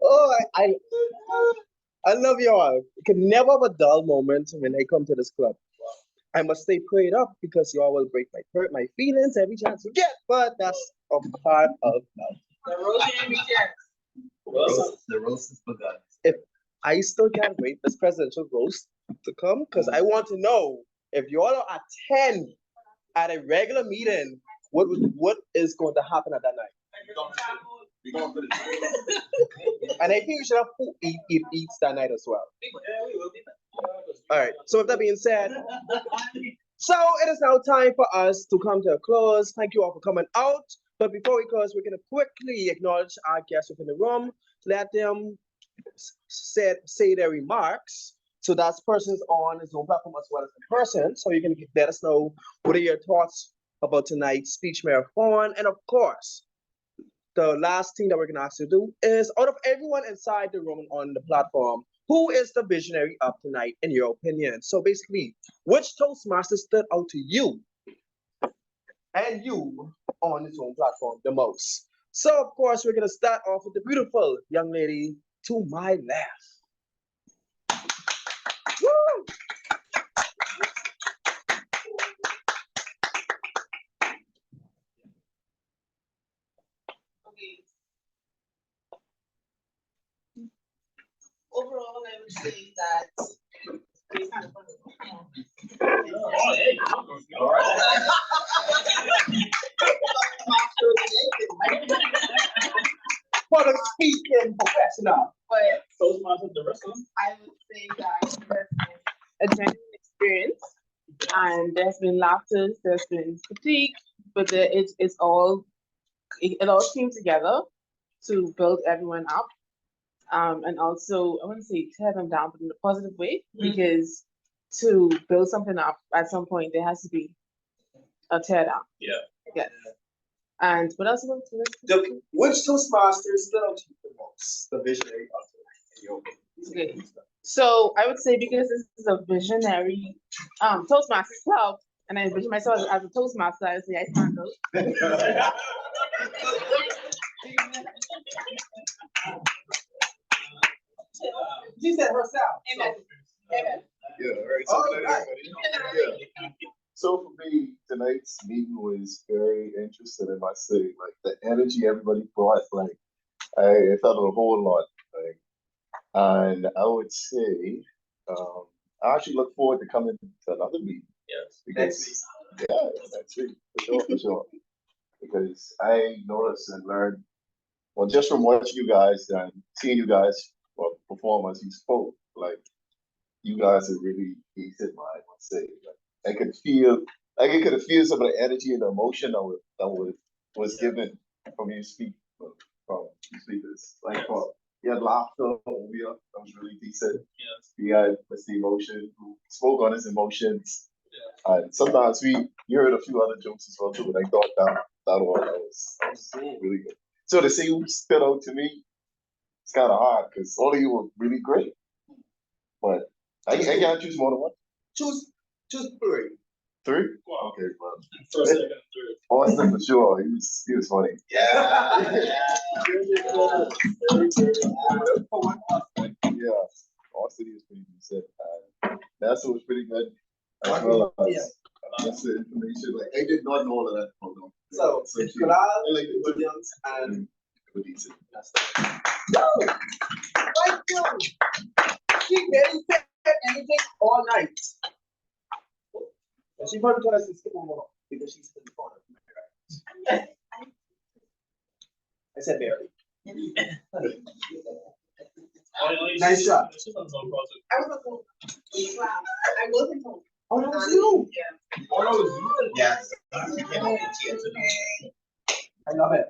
Oh, I love y'all. You can never have a dull moment when I come to this club. I must stay prayed up because y'all will break my feelings every chance you get, but that's a part of love. The roast is begun. If I still can't wait this presidential roast to come, because I want to know if y'all are attend at a regular meeting, what is going to happen at that night? And I think you should have food eats that night as well. All right. So with that being said, so it is now time for us to come to a close. Thank you all for coming out. But before we close, we're going to quickly acknowledge our guests within the room. Let them say their remarks. So that's persons on the Zoom platform as well as in person. So you can let us know what are your thoughts about tonight's speech marathon. And of course, the last thing that we're going to ask you to do is, out of everyone inside the room on the platform, who is the visionary of tonight in your opinion? So basically, which Toastmaster stood out to you and you on the Zoom platform the most? So of course, we're going to start off with the beautiful young lady to my left. Woo! Okay. Overall, I would say that we kind of fun. Oh, hey. All right. Public speaking professional. But Toastmaster the rest of them? I would say that it has been a genuine experience, and there's been laughter, there's been critique, but it all came together to build everyone up, and also I wouldn't say tear them down, but in a positive way, because to build something up at some point there has to be a tear down. Yeah. Yes. And what else? Which Toastmaster stood out to you the most? The visionary of tonight, in your opinion? Okay. So I would say because this is a visionary Toastmasters club, and I envision myself as a Toastmaster, I would say I stand out. She said herself. Amen. Amen. Yeah, all right. Yeah. So for me, tonight's meeting was very interesting in my city. Like the energy everybody brought, like I felt a whole lot. Like, and I would say, I actually look forward to coming to another meeting. Yes. Because that's it, for sure. Because I noticed and learned, well, just from watching you guys and seeing you guys perform as you spoke, like you guys are really decent, I would say. Like, I could feel, like I could feel some of the energy and the emotion that was given from you speakers, like He had laughter, Ovia, that was really decent. Yes. He had Mr. Emotion, who spoke on his emotions. And sometimes you heard a few other jokes as well too, but I thought that was really good. So to say who stood out to me, it's kind of hard because all of you were really great. But I can't choose more than one. Choose three. Three? Wow. Okay, well. First, second, and third. Austin for sure. He was funny. Yeah. Yeah. Austin was pretty decent. That's was pretty good. As well as that's the information. Like I did not know all of that. So Williams and decent. Thank you. She didn't say anything all night. And she probably told us to skip one more because she's in the corner. I said barely. Nice shot. I wasn't home. Oh, that was you. Yeah. Oh, that was you? yes. I love it.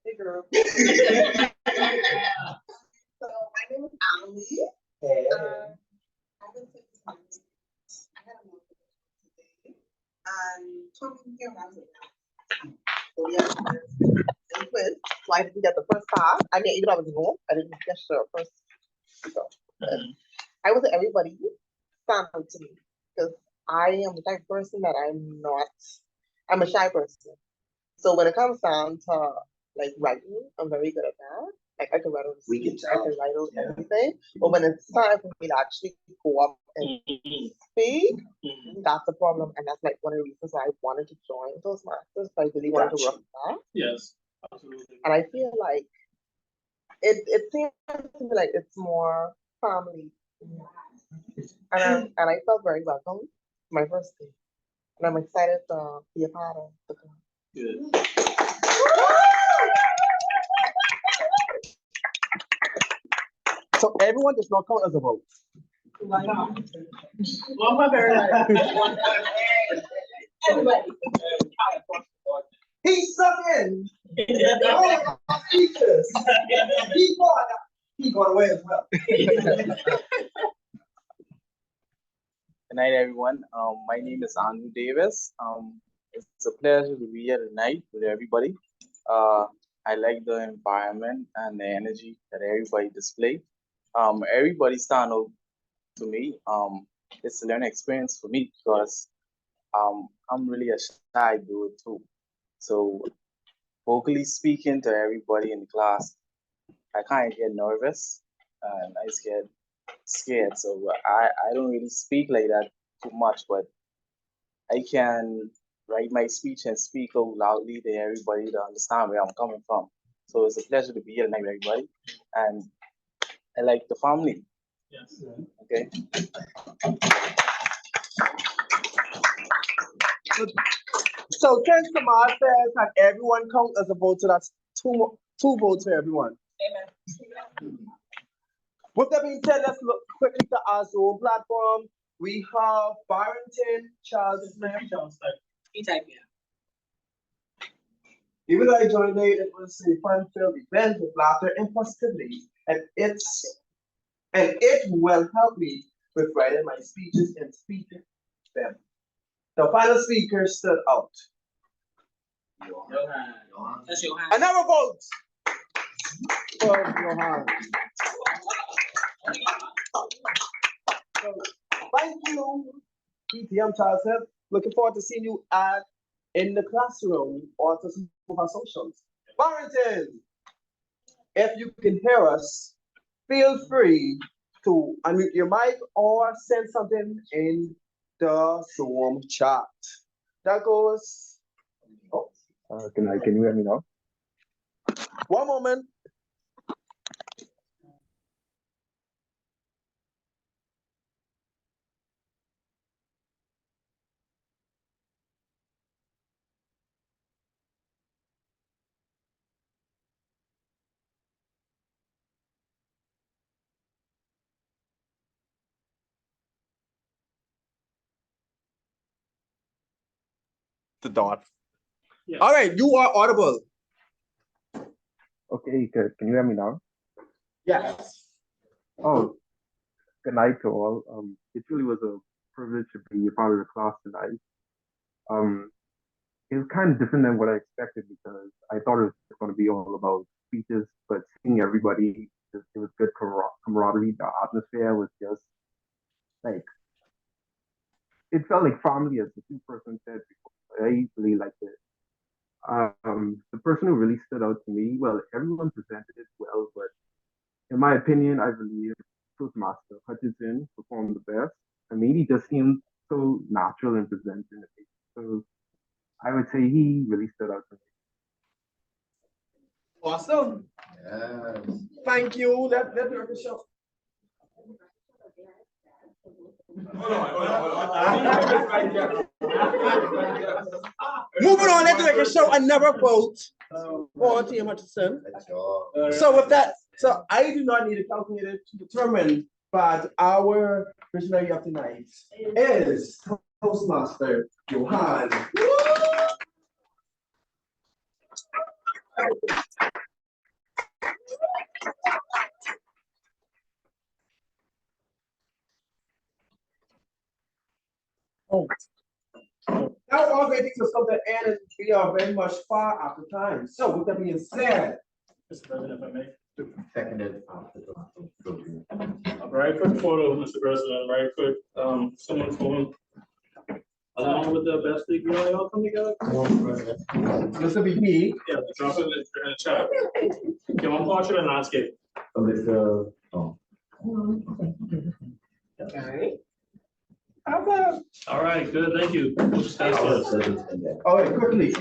Hey, girl. So my name is Amelie. Hey. I was 6 months. I had a month today. And coming here when I was a so we had a quiz. So I didn't get the first pass. I mean, even though I was home, I didn't get the first. So, I would say everybody stand out to me because I am the type of person that I'm a shy person. So when it comes down to like writing, I'm very good at that. Like I can write on the We can speech, I tell. can write on everything. But when it's time for me to actually go up and speak, that's the problem. And that's like one of the reasons why I wanted to join those masters. I really wanted to work with that. Yes, absolutely. And I feel like it seems to me like it's more family. And I felt very welcome my first day. And I'm excited to be a part of the club. Good. So everyone does not count as a vote. Why not? One more everybody. He stuck in. All our speakers. He got away as well. Good night, everyone. My name is Andrew Davis. It's a pleasure to be here tonight with everybody. I like the environment and the energy that everybody displayed. Everybody stand out to me. It's a learning experience for me because I'm really a shy dude too. So vocally speaking to everybody in the class, I kind of get nervous and I get scared. So I don't really speak like that too much, but I can write my speech and speak out loudly to everybody to understand where I'm coming from. So it's a pleasure to be here tonight, everybody. And I like the family. Yes. Okay. So Ken Samar says that everyone count as a vote, so that's two votes for everyone. Amen. With that being said, let's look quickly to our Zoom platform. We have Barrington Charles Smith. He type here. Even though I joined late, it was a fun-filled event with laughter and positivity, and it will help me with writing my speeches and speaking them. The final speaker stood out. Johan. That's Johan. Another vote for Johan. So, thank you, PTM Charles Smith. Looking forward to seeing you in the classroom or to some of our socials. Barrington, if you can hear us, feel free to unmute your mic or send something in the Zoom chat. That goes. Oh. Can you hear me now? One moment. The dot. Yeah. All right, you are audible. Okay, can you hear me now? Yes. Oh, good night to all. It really was a privilege to be a part of the class tonight. It was kind of different than what I expected because I thought it was going to be all about speeches, but seeing everybody, it was good camaraderie. The atmosphere was just like, it felt like family, as the two person said before. I really liked it. The person who really stood out to me, well, everyone presented it well, but in my opinion, I believe Toastmaster Hutchinson performed the best. I mean, he just seemed so natural in presenting it. So I would say he really stood out to me. Awesome. Thank you. Let the record show. Hold on. Moving on, let the record show another vote for T.M. Hutchinson. So with that, so I do not need a calculator to determine, but our visionary of tonight is Toastmaster Johan. Now all great things have come to an end, and we are very much far after time. So with that being said, Mr. President, if I may. Seconded. A very quick photo, Mr. President, very quick, someone's phone. Along with the best league, really all come together. Mr. VP. Yeah, drop it in the chat. Okay, one portrait and landscape. Okay. All right, good, thank you. All right, quickly, I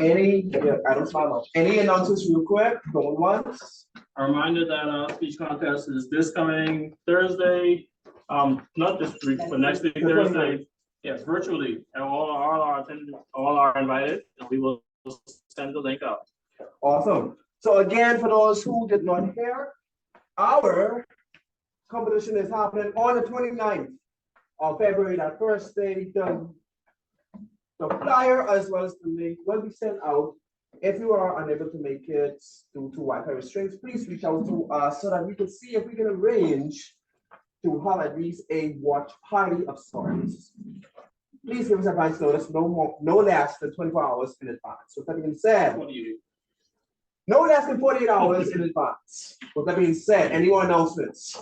don't smile much. Any announcements real quick, going once? A reminder that our speech contest is this coming Thursday, not this week, but next week, Thursday. Yes, virtually, and all our attendants, all are invited, and we will send the link out. Awesome. So again, for those who did not hear, our competition is happening on the 29th of February, that Thursday. The flyer as well as the link will be sent out. If you are unable to make it due to Wi-Fi restraints, please reach out to us so that we can see if we can arrange to have at least a watch party of sorts. Please give us advance notice, no less than 24 hours in advance. With that being said, no less than 48 hours in advance. With that being said, any more announcements?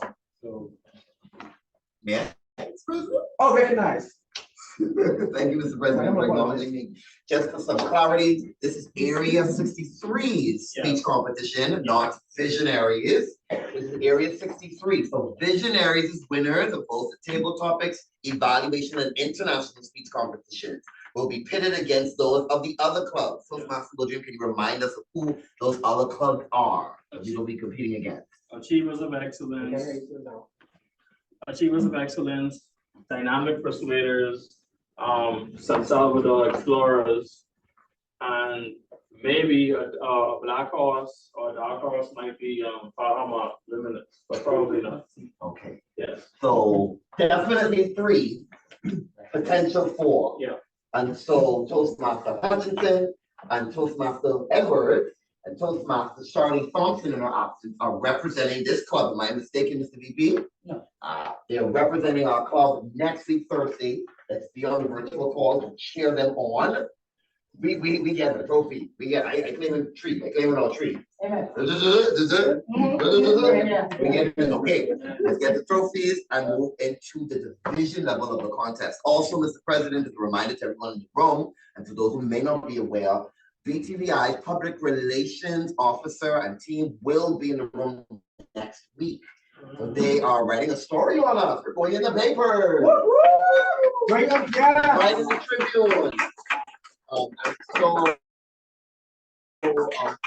Yeah. Oh, very nice. Thank you, Mr. President, for acknowledging me. Just for some clarity, this is Area 63's speech competition, not Visionaries. This is Area 63. So Visionaries is winners of both the table topics, evaluation, and international speech competitions. Will be pitted against those of the other clubs. So, Master Goldrian, can you remind us of who those other clubs are that we will be competing against? Achievers of Excellence. Achievers of Excellence, Dynamic Persuaders, San Salvador Explorers, and maybe a Black Horse or a Dark Horse might be Bahama Limitless, but probably not. Okay. Yes. So definitely 3, potential 4. Yeah. And so Toastmaster Hutchinson and Toastmaster Edwards and Toastmaster Charlie Thompson in our absence are representing this club. Am I mistaken, Mr. VP? No. They're representing our club next week, Thursday. Let's be on the virtual call to cheer them on. We get a trophy. I claim a tree. I claim our tree. Amen. We get it. Okay, let's get the trophies and move into the division level of the contest. Also, Mr. President, as a reminder to everyone in the room and to those who may not be aware, VTVI's public relations officer and team will be in the room next week. So they are writing a story on us. We're going in the paper. Right up, yeah. Right in the Tribune.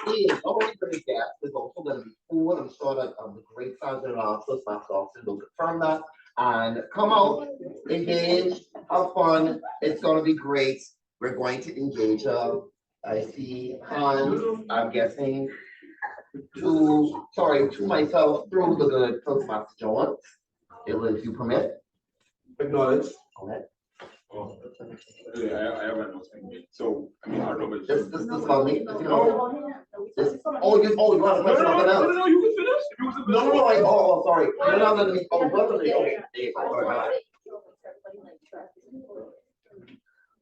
Please, not only for the guests, there's also going to be food. I'm sure that the great sounds in our Toastmaster office will confirm that. And come out, engage, have fun. It's going to be great. We're going to engage. I see Hans, I'm guessing, to myself through the good Toastmaster Jones. If you permit. Acknowledge. Okay. I have an announcement. So, I mean, I don't know, but this about me. You want a question about that? No, you can finish. If you Oh, sorry. Okay. All right.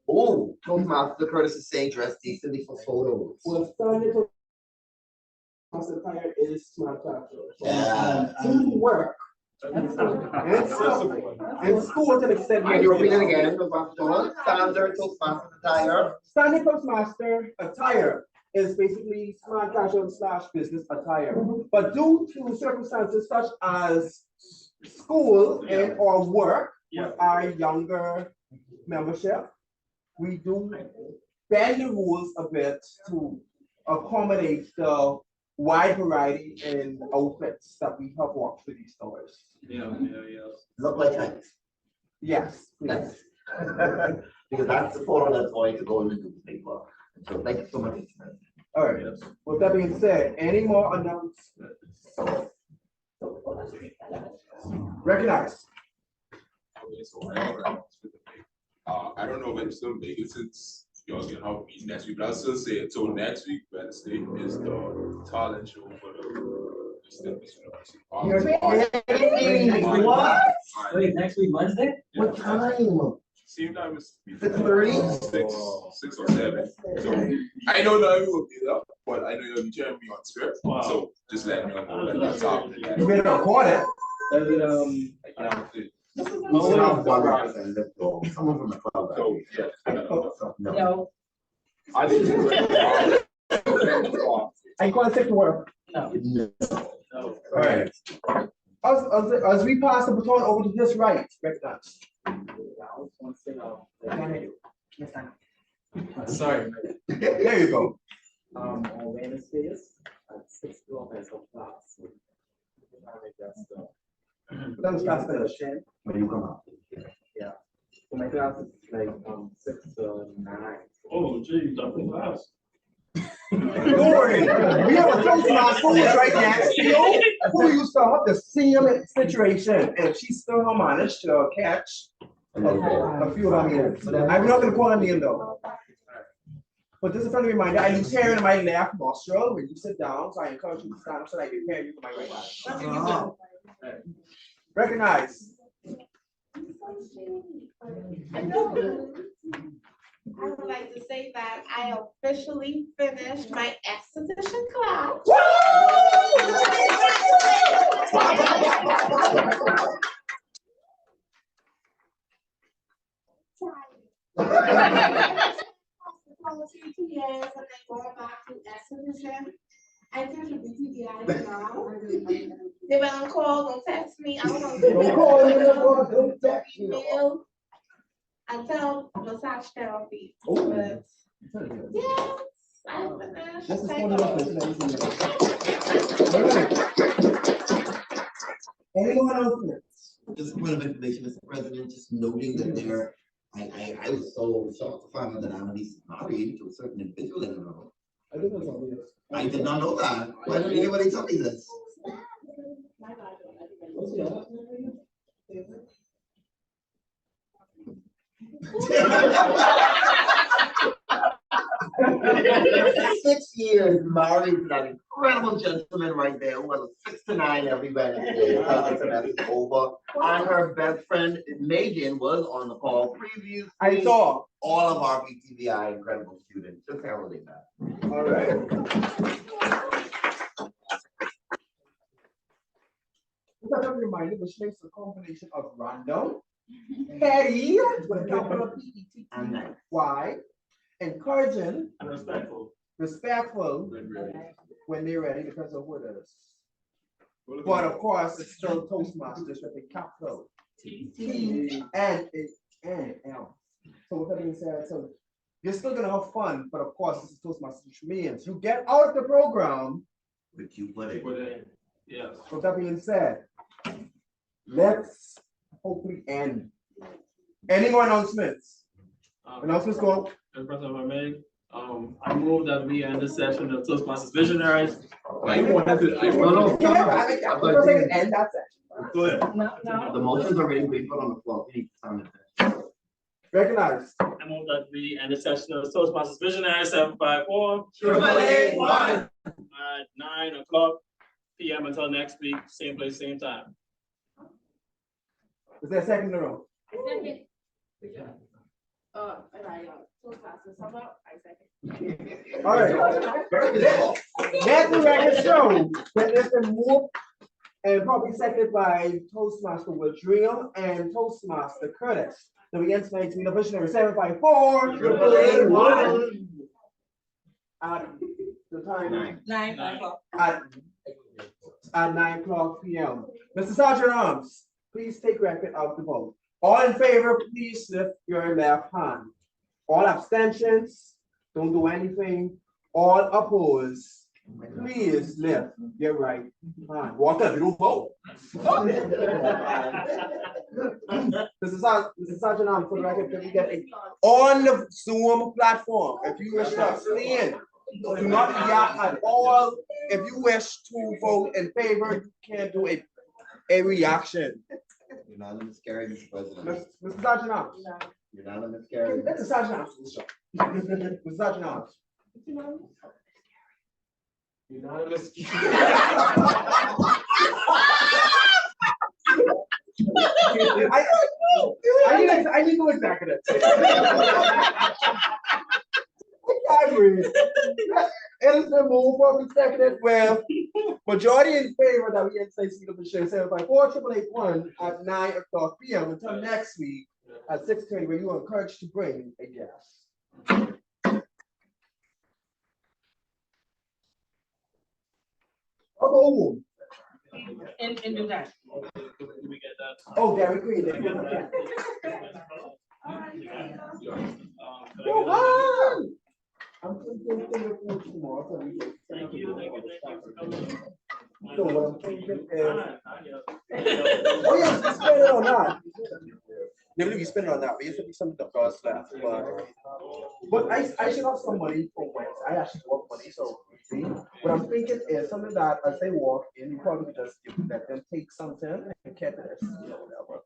Oh, Toastmaster Curtis is saying dress decently for photos. Well, Sunday attire is smart casual. Yeah. Teamwork. And school to an extent. Can you repeat it again? Standard Toastmaster attire. Standard Toastmaster attire is basically smart casual / business attire. But due to circumstances such as school and or work with our younger membership, we do bend the rules a bit to accommodate the wide variety in outfits that we have walked through these stores. Look like that. Yes. Yes. Because that's the photo that's going to go in the newspaper. So thank you so much. All right. With that being said, any more announcements? Recognize. I don't know if I'm still make it since y'all can help me next week, but I'll still say it. So next week, Wednesday, is the talent show for the Distinguished University. What? Wait, next week, Wednesday? What time? Same time as 6:30? 6 or 7. So I know that you will be there, but I know you'll be joining me on script. So just let me know that that's how. You better record it. Someone from the club. So yeah. No. I think I can't take to work. No. All right. As we pass the baton over to this right, recognize. Sorry. There you go. On Wednesdays at 6 o'clock as a class. Let's pass the When you come out. Yeah. So my class is like 6 to 9. Oh, geez, double class. Don't worry. We have a Toastmaster who is right next to you, who used to have the same situation, and she still managed to catch a few of our names. I'm not going to call her name though. But this is a friendly reminder, I use hair in my left nostril when you sit down, so I encourage you to stand up so that I can hear you with my right eye. Recognize. I would like to say that I officially finished my esthetician class. For 2 years, and then going back to esthetician. I finish a BTDI now. They went on call, don't text me. I don't know. Don't call, don't text me. Email. I tell massage therapy. But yes, I finished. This is Thank one of God. Anyone else? Just a point of information, Mr. President, just noting that there, I was so shocked to find out that I'm at least married to a certain individual in the room. I think that's obvious. I did not know that. Why didn't anybody tell me this? 6 years married to that incredible gentleman right there who was a 6 to 9 every Wednesday. Semester over. And her best friend Megan was on the call previously. I saw all of our BTVI incredible students. Just heralding that. All right. Just a reminder, which makes a combination of random, petty, with a capital P-E-T-T-Y, encouraging, And respectful when they're ready, because of what it is. But of course, it's still Toastmasters with a capital T and L. So with that being said, so you're still gonna have fun, but of course, this is Toastmasters, which means you get out of the program. But you put it. Yes. With that being said, let's hopefully end. Any more announcements? Announcements go. President, if I may, I move that we end the session of Toastmasters Visionaries. End that section. Go ahead. The motions are ready, we put on the floor. You need to sign it. Recognize. I move that we end the session of Toastmasters Visionaries 754. Triple A, 1. At 9 o'clock. PM until next week, same place, same time. Is there a second in the room? And I, told Pastor Summer, I second. All right. Let the record show that there's been moved and probably seconded by Toastmaster William and Toastmaster Curtis. So we enter tonight's meeting visionary 754. At the time. 9 At 9 o'clock p.m. Mr. Sergeant Arms, please take record of the vote. All in favor, please lift your left hand. All abstentions, don't do anything. All opposed, please lift your right hand. Walker, you don't vote. Mr. Sergeant Arms, for the record, can we get a on the Zoom platform? If you wish to abstain, do not react at all. If you wish to vote in favor, you can do a reaction. Unanimous carry, Mr. President. Mr. Sergeant Arms. Unanimous carry. Mr. Sergeant Arms. Mr. Sergeant Arms. Unanimous. I need to exactly that. I agree. It has been moved for executive with majority in favor that we instate seat of the share 754-881 at 9 o'clock p.m. until next week at 6:30, where you are encouraged to bring a guest. Oh, In due time. oh, Gary Green. I'm thinking Singapore tomorrow, so we can. Thank you for coming. So what I'm thinking is, oh yes, we spend it on that. Maybe we spend it on that. We used to be something that costs less, but I should have some money for Wednesday. I actually work money, so see. What I'm thinking is something that as they walk in, you probably just let them take something and get this, whatever.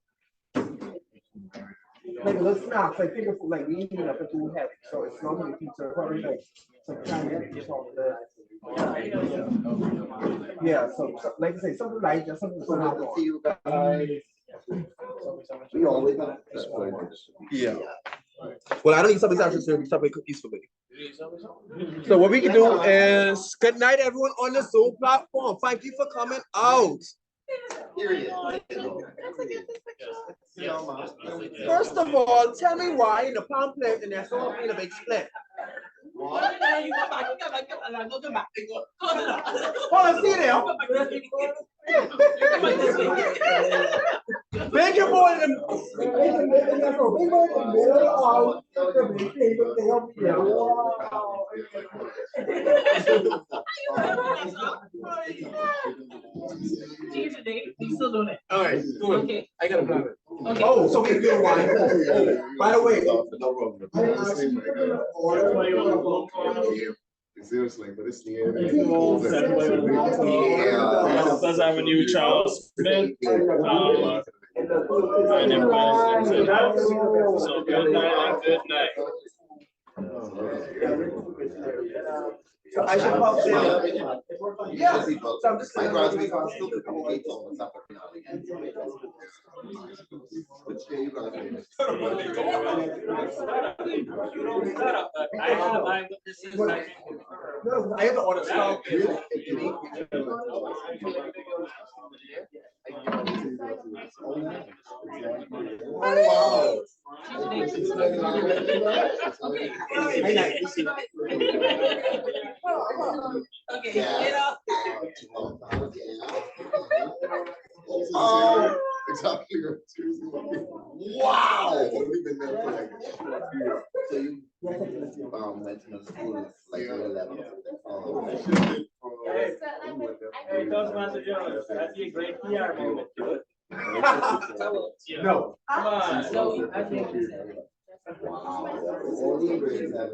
Like a little snacks, like finger food, like we ain't even up to too heavy, so it's not gonna be pizza, probably like some kind of chocolate. Yeah, so like I say, something light, just something. So happy to see you guys. We always have. Yeah. Well, I don't need something actually to be something cookies for me. So what we can do is good night, everyone on the Zoom platform. Thank you for coming out. First of all, tell me why in the pamphlet and there's no in a big split. What? You go back, go back. Hold on, see there. Big boy in the middle of the big thing, but they help me out. Change the date, we still doing it. All right, good. Okay. I gotta grab it. Okay. Oh, so we can do one. By the way. Seriously, but it's the Pleasant Avenue, Charles Smith. So good night and good night. So I should help them. Yeah. So I'm just gonna graduate. I'm still the communicate on what's up. No, I have to order stuff. Okay, get up. Oh, exactly. Wow. We've been there for like a year. So you went to the school like grade 11. Hey, Toastmaster Jones, that'd be a great PR moment. No. Come on. No, I think. Wow. Only grade 7.